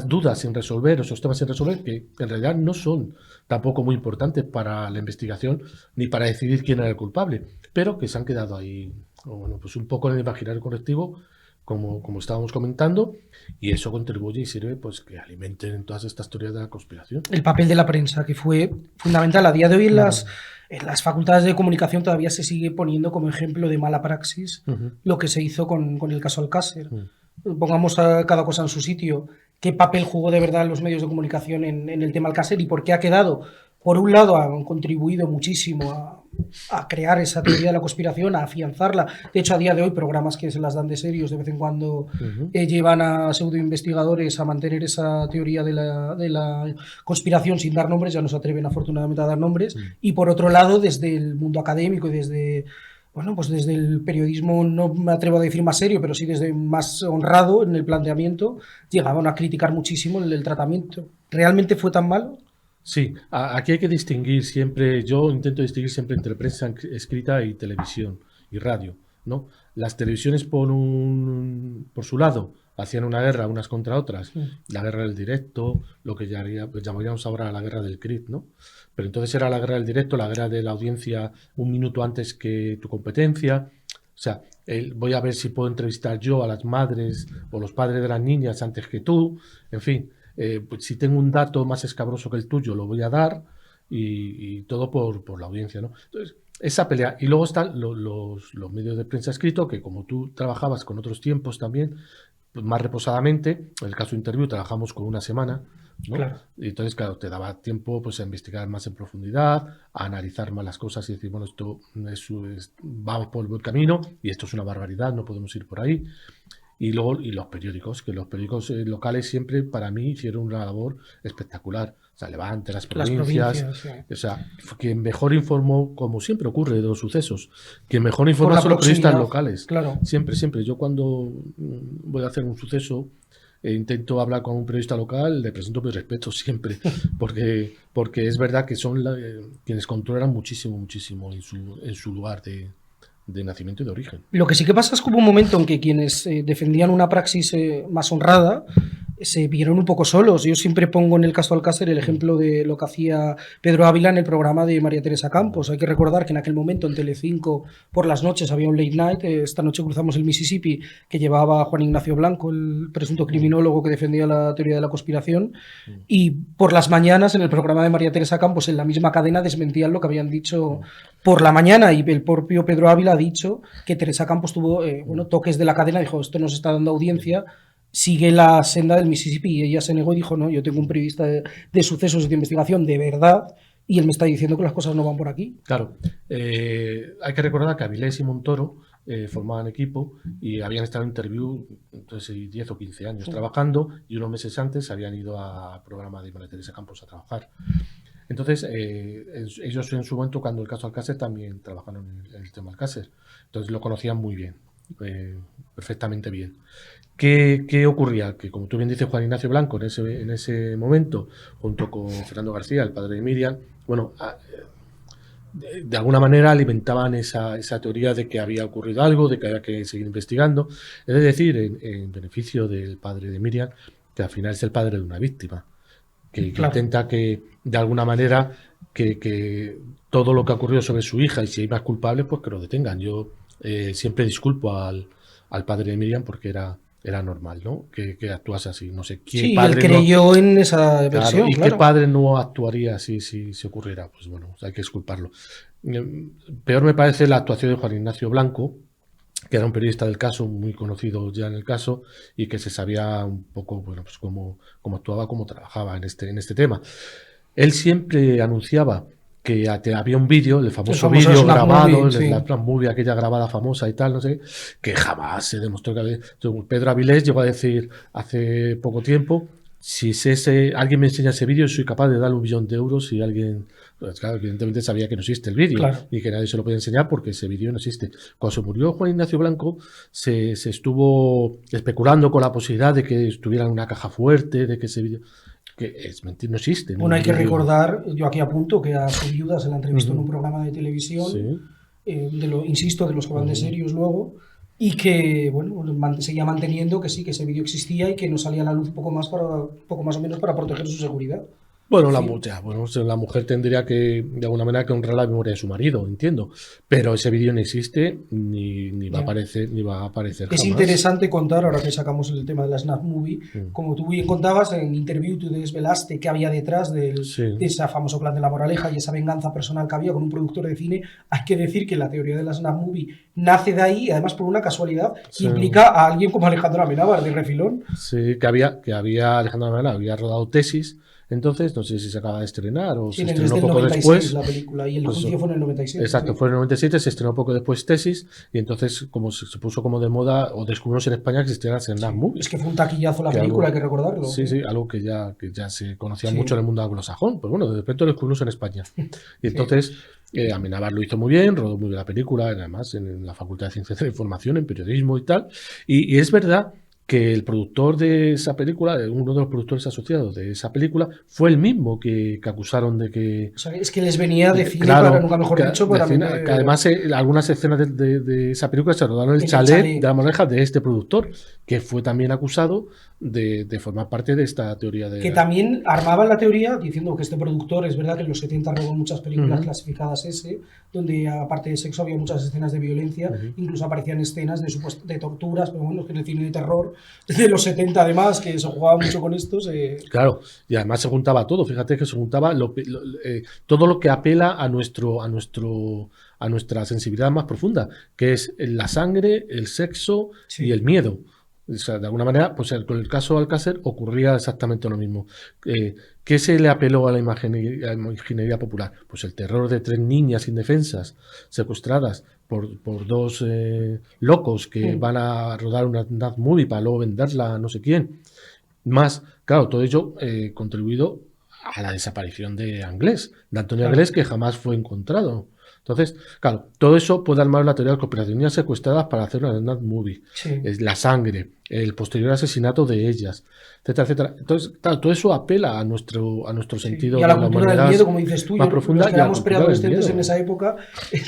dudas sin resolver, esos temas sin resolver, que en realidad no son tampoco muy importantes para la investigación ni para decidir quién era el culpable, pero que se han quedado ahí, pues un poco en el imaginario colectivo, como estábamos comentando, y eso contribuye y sirve pues que alimenten todas estas teorías de la conspiración. El papel de la prensa, que fue fundamental. A día de hoy en las facultades de comunicación todavía se sigue poniendo como ejemplo de mala praxis lo que se hizo con el caso Alcácer. Pongamos a cada cosa en su sitio. ¿Qué papel jugó de verdad los medios de comunicación en el tema Alcácer y por qué ha quedado? Por un lado, han contribuido muchísimo a crear esa teoría de la conspiración, a afianzarla. De hecho, a día de hoy, programas que se las dan de serios de vez en cuando llevan a pseudoinvestigadores a mantener esa teoría de la conspiración sin dar nombres. Ya no se atreven, afortunadamente, a dar nombres. Y por otro lado, desde el mundo académico y desde el periodismo, no me atrevo a decir más serio, pero sí desde más honrado en el planteamiento, llegaban a criticar muchísimo el tratamiento. ¿Realmente fue tan malo? Sí, aquí hay que distinguir siempre, yo intento distinguir siempre entre prensa escrita y televisión y radio, ¿no? Las televisiones por su lado hacían una guerra unas contra otras, la guerra del directo, lo que llamaríamos ahora la guerra del CRIT, ¿no? Pero entonces era la guerra del directo, la guerra de la audiencia un minuto antes que tu competencia. O sea, voy a ver si puedo entrevistar yo a las madres o los padres de las niñas antes que tú, en fin. Pues si tengo un dato más escabroso que el tuyo, lo voy a dar, y todo por la audiencia, ¿no? Entonces, esa pelea. Y luego están los medios de prensa escrito, que como tú trabajabas con otros tiempos también, pues más reposadamente, en el caso de Interview trabajamos con una semana, ¿no? Claro. Y entonces, claro, te daba tiempo pues a investigar más en profundidad, a analizar más las cosas y decir, bueno, esto vamos por el buen camino y esto es una barbaridad, no podemos ir por ahí. Y luego los periódicos, que los periódicos locales siempre para mí hicieron una labor espectacular. O sea, Levante, las provincias, sí. O sea, quien mejor informó, como siempre ocurre de los sucesos, quien mejor informa son los periodistas locales. Claro. Siempre. Yo cuando voy a hacer un suceso, intento hablar con un periodista local, le presento mis respetos siempre, porque es verdad que son quienes controlan muchísimo en su lugar nacimiento y de origen. Lo que sí que pasa es que hubo un momento en que quienes defendían una praxis más honrada se vieron un poco solos. Yo siempre pongo en el caso Alcácer el ejemplo de lo que hacía Pedro Ávila en el programa de María Teresa Campos. Hay que recordar que en aquel momento en Telecinco por las noches había un late night, esta noche cruzamos el Mississippi, que llevaba a Juan Ignacio Blanco, el presunto criminólogo que defendía la teoría de la conspiración, y por las mañanas en el programa de María Teresa Campos en la misma cadena desmentían lo que habían dicho por la mañana, y el propio Pedro Ávila ha dicho que Teresa Campos tuvo toques de la cadena, dijo, esto nos está dando audiencia, sigue la senda del Mississippi, y ella se negó y dijo, no, yo tengo un periodista de sucesos y de investigación de verdad y él me está diciendo que las cosas no van por aquí. Claro, hay que recordar que Avilés y Montoro formaban equipo y habían estado en interview entonces 10 o 15 años trabajando, y unos meses antes habían ido al programa de María Teresa Campos a trabajar. Entonces, ellos en su momento, cuando el caso Alcácer, también trabajaron en el tema Alcácer. Entonces lo conocían muy bien, perfectamente bien. ¿Qué ocurría? Que, como tú bien dices, Juan Ignacio Blanco en ese momento, junto con Fernando García, el padre de Miriam, bueno, de alguna manera alimentaban esa teoría de que había ocurrido algo, de que había que seguir investigando. Es decir, en beneficio del padre de Miriam, que al final es el padre de una víctima, que intenta que, de alguna manera, que todo lo que ha ocurrido sobre su hija, y si hay más culpables, pues que lo detengan. Yo siempre disculpo al padre de Miriam porque era normal, ¿no? Que actuase así. No sé qué padre. Él creyó en esa versión. ¿Y qué padre no actuaría así si se ocurriera? Pues bueno, hay que disculparlo. Peor me parece la actuación de Juan Ignacio Blanco, que era un periodista del caso, muy conocido ya en el caso, y que se sabía un poco, bueno, pues cómo actuaba, cómo trabajaba en este tema. Él siempre anunciaba que había un vídeo, el famoso vídeo grabado, la Snap Movie, aquella grabada famosa y tal, no sé, que jamás se demostró que había. Pedro Avilés llegó a decir hace poco tiempo, si alguien me enseña ese vídeo, soy capaz de darle 1 millón de euros si alguien. Pues claro, evidentemente sabía que no existe el vídeo, claro, y que nadie se lo podía enseñar porque ese vídeo no existe. Cuando se murió Juan Ignacio Blanco, se estuvo especulando con la posibilidad de que estuviera en una caja fuerte, de que ese vídeo. Que es mentir, no existe. Bueno, hay que recordar, yo aquí apunto, que a su viuda se la entrevistó en un programa de televisión, insisto, de los que van de serios luego, y que, bueno, seguía manteniendo que sí, que ese vídeo existía y que no salía a la luz poco más o menos para proteger su seguridad. Bueno, la mujer tendría que, de alguna manera, que honrar la memoria de su marido, entiendo. Pero ese vídeo no existe ni va a aparecer jamás. Es interesante contar, ahora que sacamos el tema de la Snap Movie, como tú bien contabas, en Interview tú desvelaste qué había detrás de ese famoso plan de la moraleja y esa venganza personal que había con un productor de cine. Hay que decir que la teoría de la Snap Movie nace de ahí, y además por una casualidad, que implica a alguien como Alejandro Amenábar, de refilón. Sí, que Alejandro Amenábar había rodado Tesis. Entonces, no sé si se acaba de estrenar o se estrenó poco 96, después. La película, y el juicio fue en el 97. Exacto, fue en el 97, se estrenó poco después Tesis, y entonces como se puso como de moda, o descubrimos en España que existía la Snap Movie. Es que fue un taquillazo la película, hay que recordarlo. Sí, algo que ya se conocía mucho en el mundo anglosajón, pues bueno, de repente lo descubrimos en España. Y entonces Amenábar lo hizo muy bien, rodó muy bien la película, además en la Facultad de Ciencias de la Información, en periodismo y tal, y es verdad que el productor de esa película, uno de los productores asociados de esa película, fue el mismo que acusaron de que. O sea, es que les venía de cine, para nunca mejor dicho, para que además algunas escenas de esa película se rodaron en el chalet de la moraleja de este productor, que fue también acusado de formar parte de esta teoría de. Que también armaban la teoría diciendo que este productor, es verdad que en los 70 robó muchas películas clasificadas donde aparte de sexo había muchas escenas de violencia, incluso aparecían escenas de torturas, pero bueno, que en el cine de terror de los 70 además, que se jugaba mucho con estos. Claro, y además se juntaba todo, fíjate que se juntaba todo lo que apela a nuestra sensibilidad más profunda, que es la sangre, el sexo y el miedo. O sea, de alguna manera, pues con el caso Alcácer ocurría exactamente lo mismo. ¿Qué se le apeló a la imaginería popular? Pues el terror de 3 niñas indefensas secuestradas por 2 locos que van a rodar una Snap Movie para luego venderla a no sé quién. Más, claro, todo ello contribuido a la desaparición de Anglés, de Antonio Anglés, que jamás fue encontrado. Entonces, claro, todo eso puede armar una teoría de conspiraciones secuestradas para hacer una Snap Movie. Es la sangre, el posterior asesinato de ellas, etcétera, etcétera. Entonces, claro, todo eso apela a nuestro sentido y a la de la cultura humanidad del miedo, como dices tú. más profunda, Los que y a la éramos cultura del preadolescentes miedo. en esa época,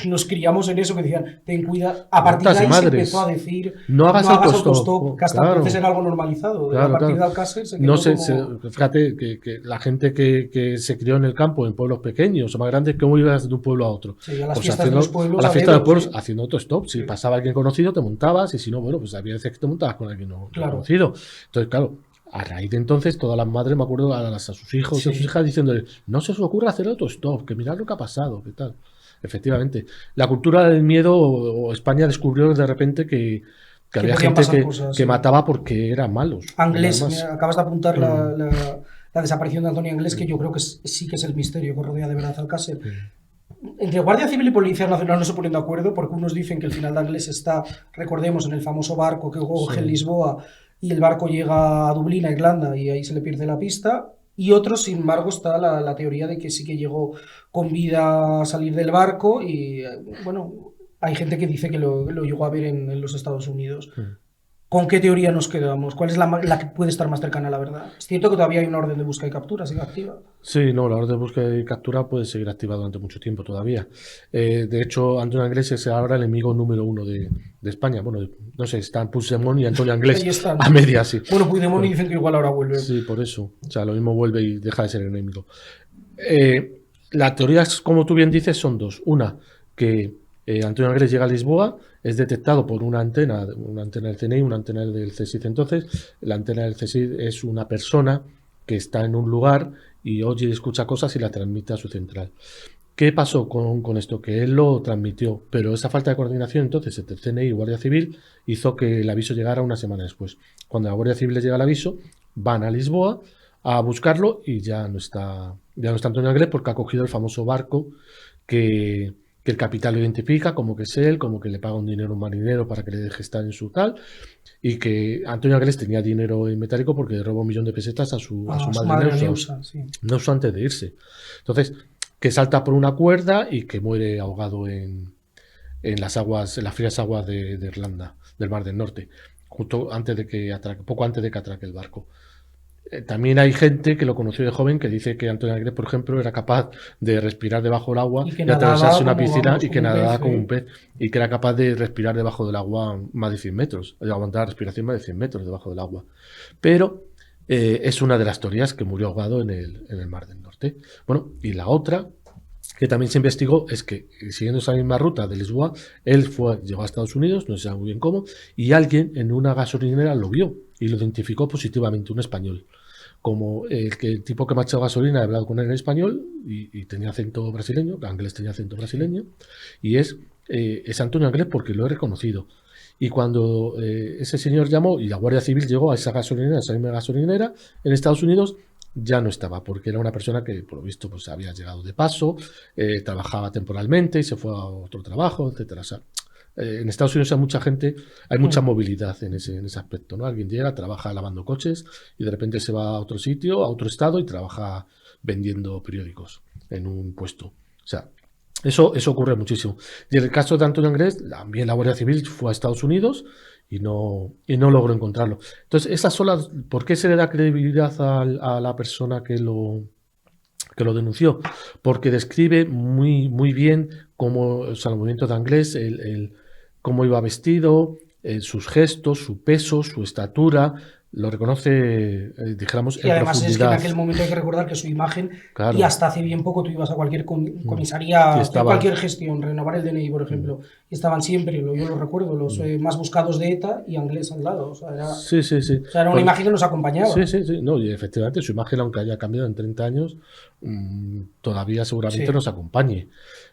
nos criamos en eso, que decían, ten cuidado. A partir de Cuántas ahí madres. se empezó a decir, No hagas autostop, autostop, que hasta claro. entonces era algo normalizado. Claro, a partir claro. de Alcácer se quedó No sé, como... fíjate que la gente que se crió en el campo, en pueblos pequeños o más grandes, ¿cómo ibas de un pueblo a otro? Sí, a las Pues fiestas de los pueblos. a la fiesta de los pueblos, sí. haciendo autostop. Si Sí. pasaba alguien conocido, te montabas, y si no, bueno, pues había veces que te montabas con alguien no Claro. conocido. Entonces, claro, a raíz de entonces, todas las madres, me acuerdo, a sus hijos y a Sí. sus hijas diciéndole, no se os ocurra hacer autostop, que mirad lo que ha pasado, que tal. Efectivamente. La cultura del miedo, o España descubrió de repente que había podían gente pasar que, cosas, que sí. mataba porque eran malos. Anglés, Además, mira, acabas de apuntar Mm. la desaparición de Antonio Anglés, que yo creo que sí que es el misterio que rodea de verdad Alcácer. Entre Guardia Civil y Policía Nacional no se ponen de acuerdo, porque unos dicen que el final de Anglés está, recordemos, en el famoso barco que coge en Lisboa, y el barco llega a Dublín, a Irlanda, y ahí se le pierde la pista. Y otros, sin embargo, está la teoría de que sí que llegó con vida a salir del barco, y bueno, hay gente que dice que lo llegó a ver en los Estados Unidos. ¿Con qué teoría nos quedamos? ¿Cuál es la que puede estar más cercana a la verdad? Es cierto que todavía hay una orden de búsqueda y captura, sigue activa. Sí, no, la orden de búsqueda y captura puede seguir activa durante mucho tiempo todavía. De hecho, Antonio Anglés es ahora el enemigo número 1 de España. Bueno, no sé, están Puigdemont y Antonio Anglés Ahí están. a media, sí. Bueno, Puigdemont dicen que igual ahora vuelve. Sí, por eso. O sea, lo mismo vuelve y deja de ser enemigo. Las teorías, como tú bien dices, son dos. Una, que Antonio Anglés llega a Lisboa, es detectado por una antena del CNI, una antena del CSIC. Entonces, la antena del CSIC es una persona que está en un lugar y oye y escucha cosas y la transmite a su central. ¿Qué pasó con esto? Que él lo transmitió, pero esa falta de coordinación entonces entre CNI y Guardia Civil hizo que el aviso llegara una semana después. Cuando a la Guardia Civil les llega el aviso, van a Lisboa a buscarlo y ya no está Antonio Anglés, porque ha cogido el famoso barco que el capitán lo identifica como que es él, como que le paga un dinero a un marinero para que le deje estar en su tal, y que Antonio Anglés tenía dinero en metálico porque le robó 1 millón de pesetas a su madre Neusa, sí. Neusa antes de irse. Entonces, que salta por una cuerda y que muere ahogado en las frías aguas de Irlanda, del Mar del Norte, justo antes de que poco antes de que atraque el barco. También hay gente que lo conoció de joven que dice que Antonio Anglés, por ejemplo, era capaz de respirar debajo del agua y atravesarse una piscina y que nadaba como un pez, y que era capaz de respirar debajo del agua más de 100 metros, de aguantar la respiración más de 100 metros debajo del agua. Pero es una de las teorías que murió ahogado en el Mar del Norte. Bueno, y la otra que también se investigó es que, siguiendo esa misma ruta de Lisboa, él llegó a Estados Unidos, no se sabe muy bien cómo, y alguien en una gasolinera lo vio y lo identificó positivamente, un español. Como el tipo que me ha echado gasolina, he hablado con él en español y tenía acento brasileño, Anglés tenía acento brasileño, y es Antonio Anglés porque lo he reconocido. Y cuando ese señor llamó y la Guardia Civil llegó a esa misma gasolinera en Estados Unidos, ya no estaba, porque era una persona que, por lo visto, pues había llegado de paso, trabajaba temporalmente y se fue a otro trabajo, etcétera. O sea, en Estados Unidos hay mucha gente, hay mucha movilidad en ese aspecto, ¿no? Alguien llega, trabaja lavando coches y de repente se va a otro sitio, a otro estado y trabaja vendiendo periódicos en un puesto. O sea, eso ocurre muchísimo. Y en el caso de Antonio Anglés, también la Guardia Civil fue a Estados Unidos y no logró encontrarlo. Entonces, esas son las... ¿Por qué se le da credibilidad a la persona que lo denunció? Porque describe muy, muy bien cómo, o sea, el movimiento de Anglés, cómo iba vestido, sus gestos, su peso, su estatura, lo reconoce, dijéramos, y además profundidad. Es que en aquel momento hay que recordar que su imagen, claro. Y hasta hace bien poco tú ibas a cualquier comisaría, a cualquier gestión, renovar el DNI, por ejemplo, y estaban siempre, yo lo recuerdo, los más buscados de ETA y Anglés al lado. O sea, era, sí. O sea, era una imagen que nos acompañaba. Sí. No, y efectivamente su imagen, aunque haya cambiado en 30 años, todavía seguramente nos acompañe.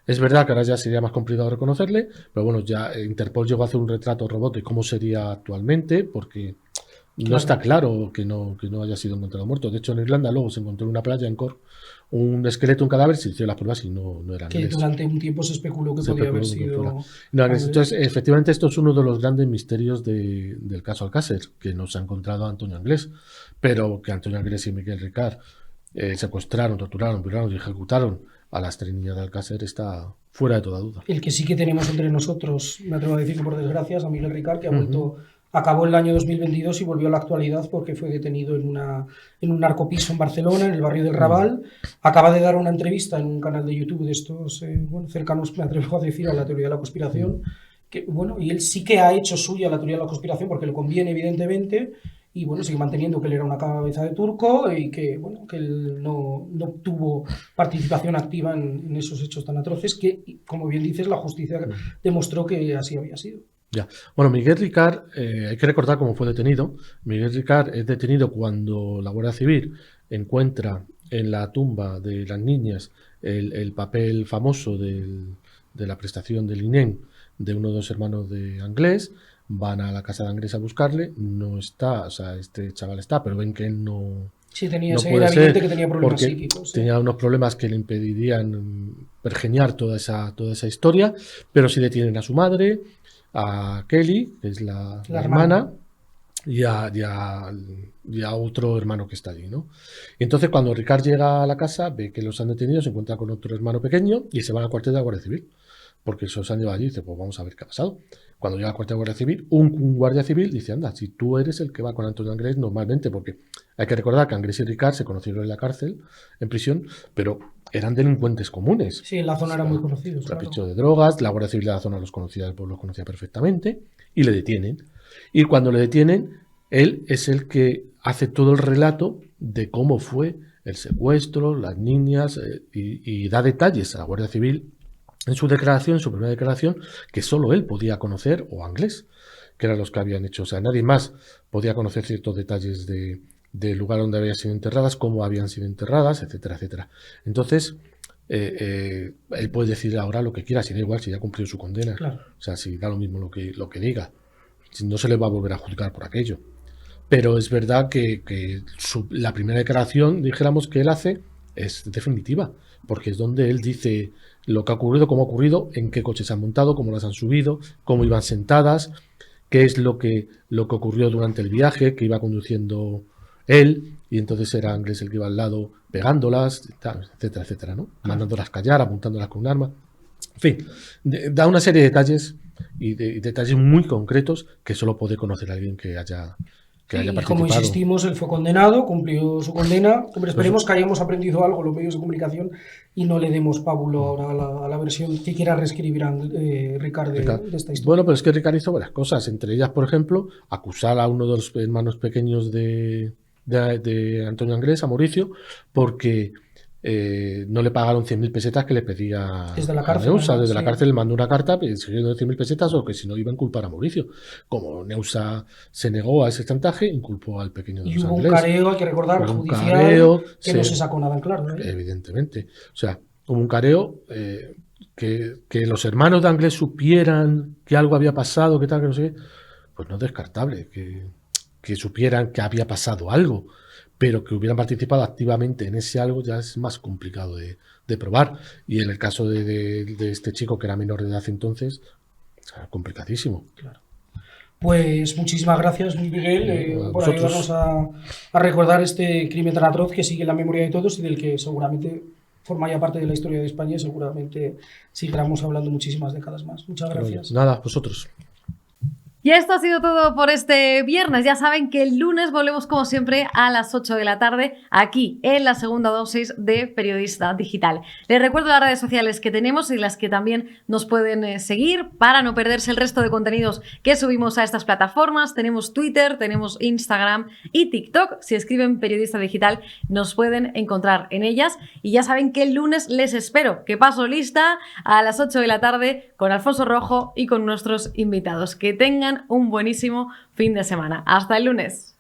Es verdad que ahora ya sería más complicado reconocerle, pero bueno, ya Interpol llegó a hacer un retrato robot de cómo sería actualmente, porque no está claro que no haya sido encontrado muerto. De hecho, en Irlanda luego se encontró en una playa en Cork un esqueleto, un cadáver, se hicieron las pruebas y no era que Anglés. Durante un tiempo se especuló que podía haber sido... No, entonces, efectivamente, esto es uno de los grandes misterios del caso Alcácer, que no se ha encontrado a Antonio Anglés, pero que Antonio Anglés y Miquel Ricard secuestraron, torturaron, violaron y ejecutaron a las 3 niñas de Alcácer está fuera de toda duda. El que sí que tenemos entre nosotros, me atrevo a decir que por desgracia, es a Miguel Ricard, que ha vuelto Acabó el año 2022 y volvió a la actualidad porque fue detenido en un narcopiso en Barcelona, en el barrio del Raval. Acaba de dar una entrevista en un canal de YouTube de estos cercanos, me atrevo a decir, a la teoría de la conspiración. Que, bueno, y él sí que ha hecho suya la teoría de la conspiración porque le conviene, evidentemente, y bueno, sigue manteniendo que él era una cabeza de turco y que, bueno, que él no tuvo participación activa en esos hechos tan atroces que, como bien dices, la justicia demostró que así había sido. Ya. Bueno, Miguel Ricard, hay que recordar cómo fue detenido. Miguel Ricard es detenido cuando la Guardia Civil encuentra en la tumba de las niñas el papel famoso de la prestación del INEM de uno de los hermanos de Anglés. Van a la casa de Anglés a buscarle, no está, o sea, este chaval está, pero ven que él no... Sí, tenía, no era evidente que tenía problemas porque psíquicos. tenía unos problemas que le impedirían pergeñar toda esa historia, pero sí detienen a su madre, a Kelly, que es la hermana, y a otro hermano que está allí, ¿no? Y entonces cuando Ricard llega a la casa, ve que los han detenido, se encuentra con otro hermano pequeño y se van al cuartel de la Guardia Civil, porque se los han llevado allí y dice, pues vamos a ver qué ha pasado. Cuando llega al cuartel de Guardia Civil, un guardia civil dice, anda, si tú eres el que va con Antonio Anglés normalmente, porque hay que recordar que Anglés y Ricard se conocieron en la cárcel, en prisión, pero eran delincuentes comunes. Sí, en la zona eran muy conocidos. Trapicho de drogas, la Guardia Civil de la zona los conocía perfectamente, y le detienen. Y cuando le detienen, él es el que hace todo el relato de cómo fue el secuestro, las niñas, y da detalles a la Guardia Civil en su declaración, en su primera declaración, que solo él podía conocer, o Anglés, que eran los que habían hecho. O sea, nadie más podía conocer ciertos detalles del lugar donde habían sido enterradas, cómo habían sido enterradas, etcétera, etcétera. Entonces, él puede decir ahora lo que quiera, si da igual, si ya ha cumplido su condena. Claro. O sea, si da lo mismo lo que diga. Si no se le va a volver a juzgar por aquello. Pero es verdad que la primera declaración, dijéramos, que él hace es definitiva, porque es donde él dice lo que ha ocurrido, cómo ha ocurrido, en qué coches han montado, cómo las han subido, cómo iban sentadas, qué es lo que ocurrió durante el viaje, que iba conduciendo él, y entonces era Anglés el que iba al lado pegándolas, etcétera, etcétera, ¿no? Mandándolas callar, apuntándolas con un arma. En fin, da una serie de detalles y detalles muy concretos que solo puede conocer alguien que haya participado. Como insistimos, él fue condenado, cumplió su condena. Hombre, esperemos que hayamos aprendido algo los medios de comunicación y no le demos pábulo ahora a la versión que quiera reescribir Ricard de esta historia. Bueno, pero es que Ricard hizo varias cosas, entre ellas, por ejemplo, acusar a uno de los hermanos pequeños de Antonio Anglés, a Mauricio, porque no le pagaron 100.000 pesetas que le pedía desde la cárcel, Neusa. Desde la cárcel le mandó una carta exigiendo 100.000 pesetas o que si no iba a inculpar a Mauricio. Como Neusa se negó a ese chantaje, inculpó al pequeño de los Anglés. Y hubo un careo, hay que recordar, judicial, que no se sacó nada en claro. Evidentemente. O sea, hubo un careo, que los hermanos de Anglés supieran que algo había pasado, que tal, que no sé qué, pues no es descartable que supieran que había pasado algo. Pero que hubieran participado activamente en ese algo ya es más complicado de probar. Y en el caso de este chico, que era menor de edad entonces, era complicadísimo. Claro. Pues muchísimas gracias, Miguel, por ayudarnos a recordar este crimen tan atroz que sigue en la memoria de todos y del que seguramente forma ya parte de la historia de España y seguramente sigamos hablando muchísimas décadas más. Muchas gracias. Nada, vosotros. Y esto ha sido todo por este viernes. Ya saben que el lunes volvemos como siempre a las 8 de la tarde aquí en la segunda dosis de Periodista Digital. Les recuerdo las redes sociales que tenemos y las que también nos pueden seguir para no perderse el resto de contenidos que subimos a estas plataformas. Tenemos Twitter, tenemos Instagram y TikTok. Si escriben Periodista Digital nos pueden encontrar en ellas. Y ya saben que el lunes les espero, que paso lista a las 8 de la tarde con Alfonso Rojo y con nuestros invitados. Que tengan un buenísimo fin de semana. Hasta el lunes.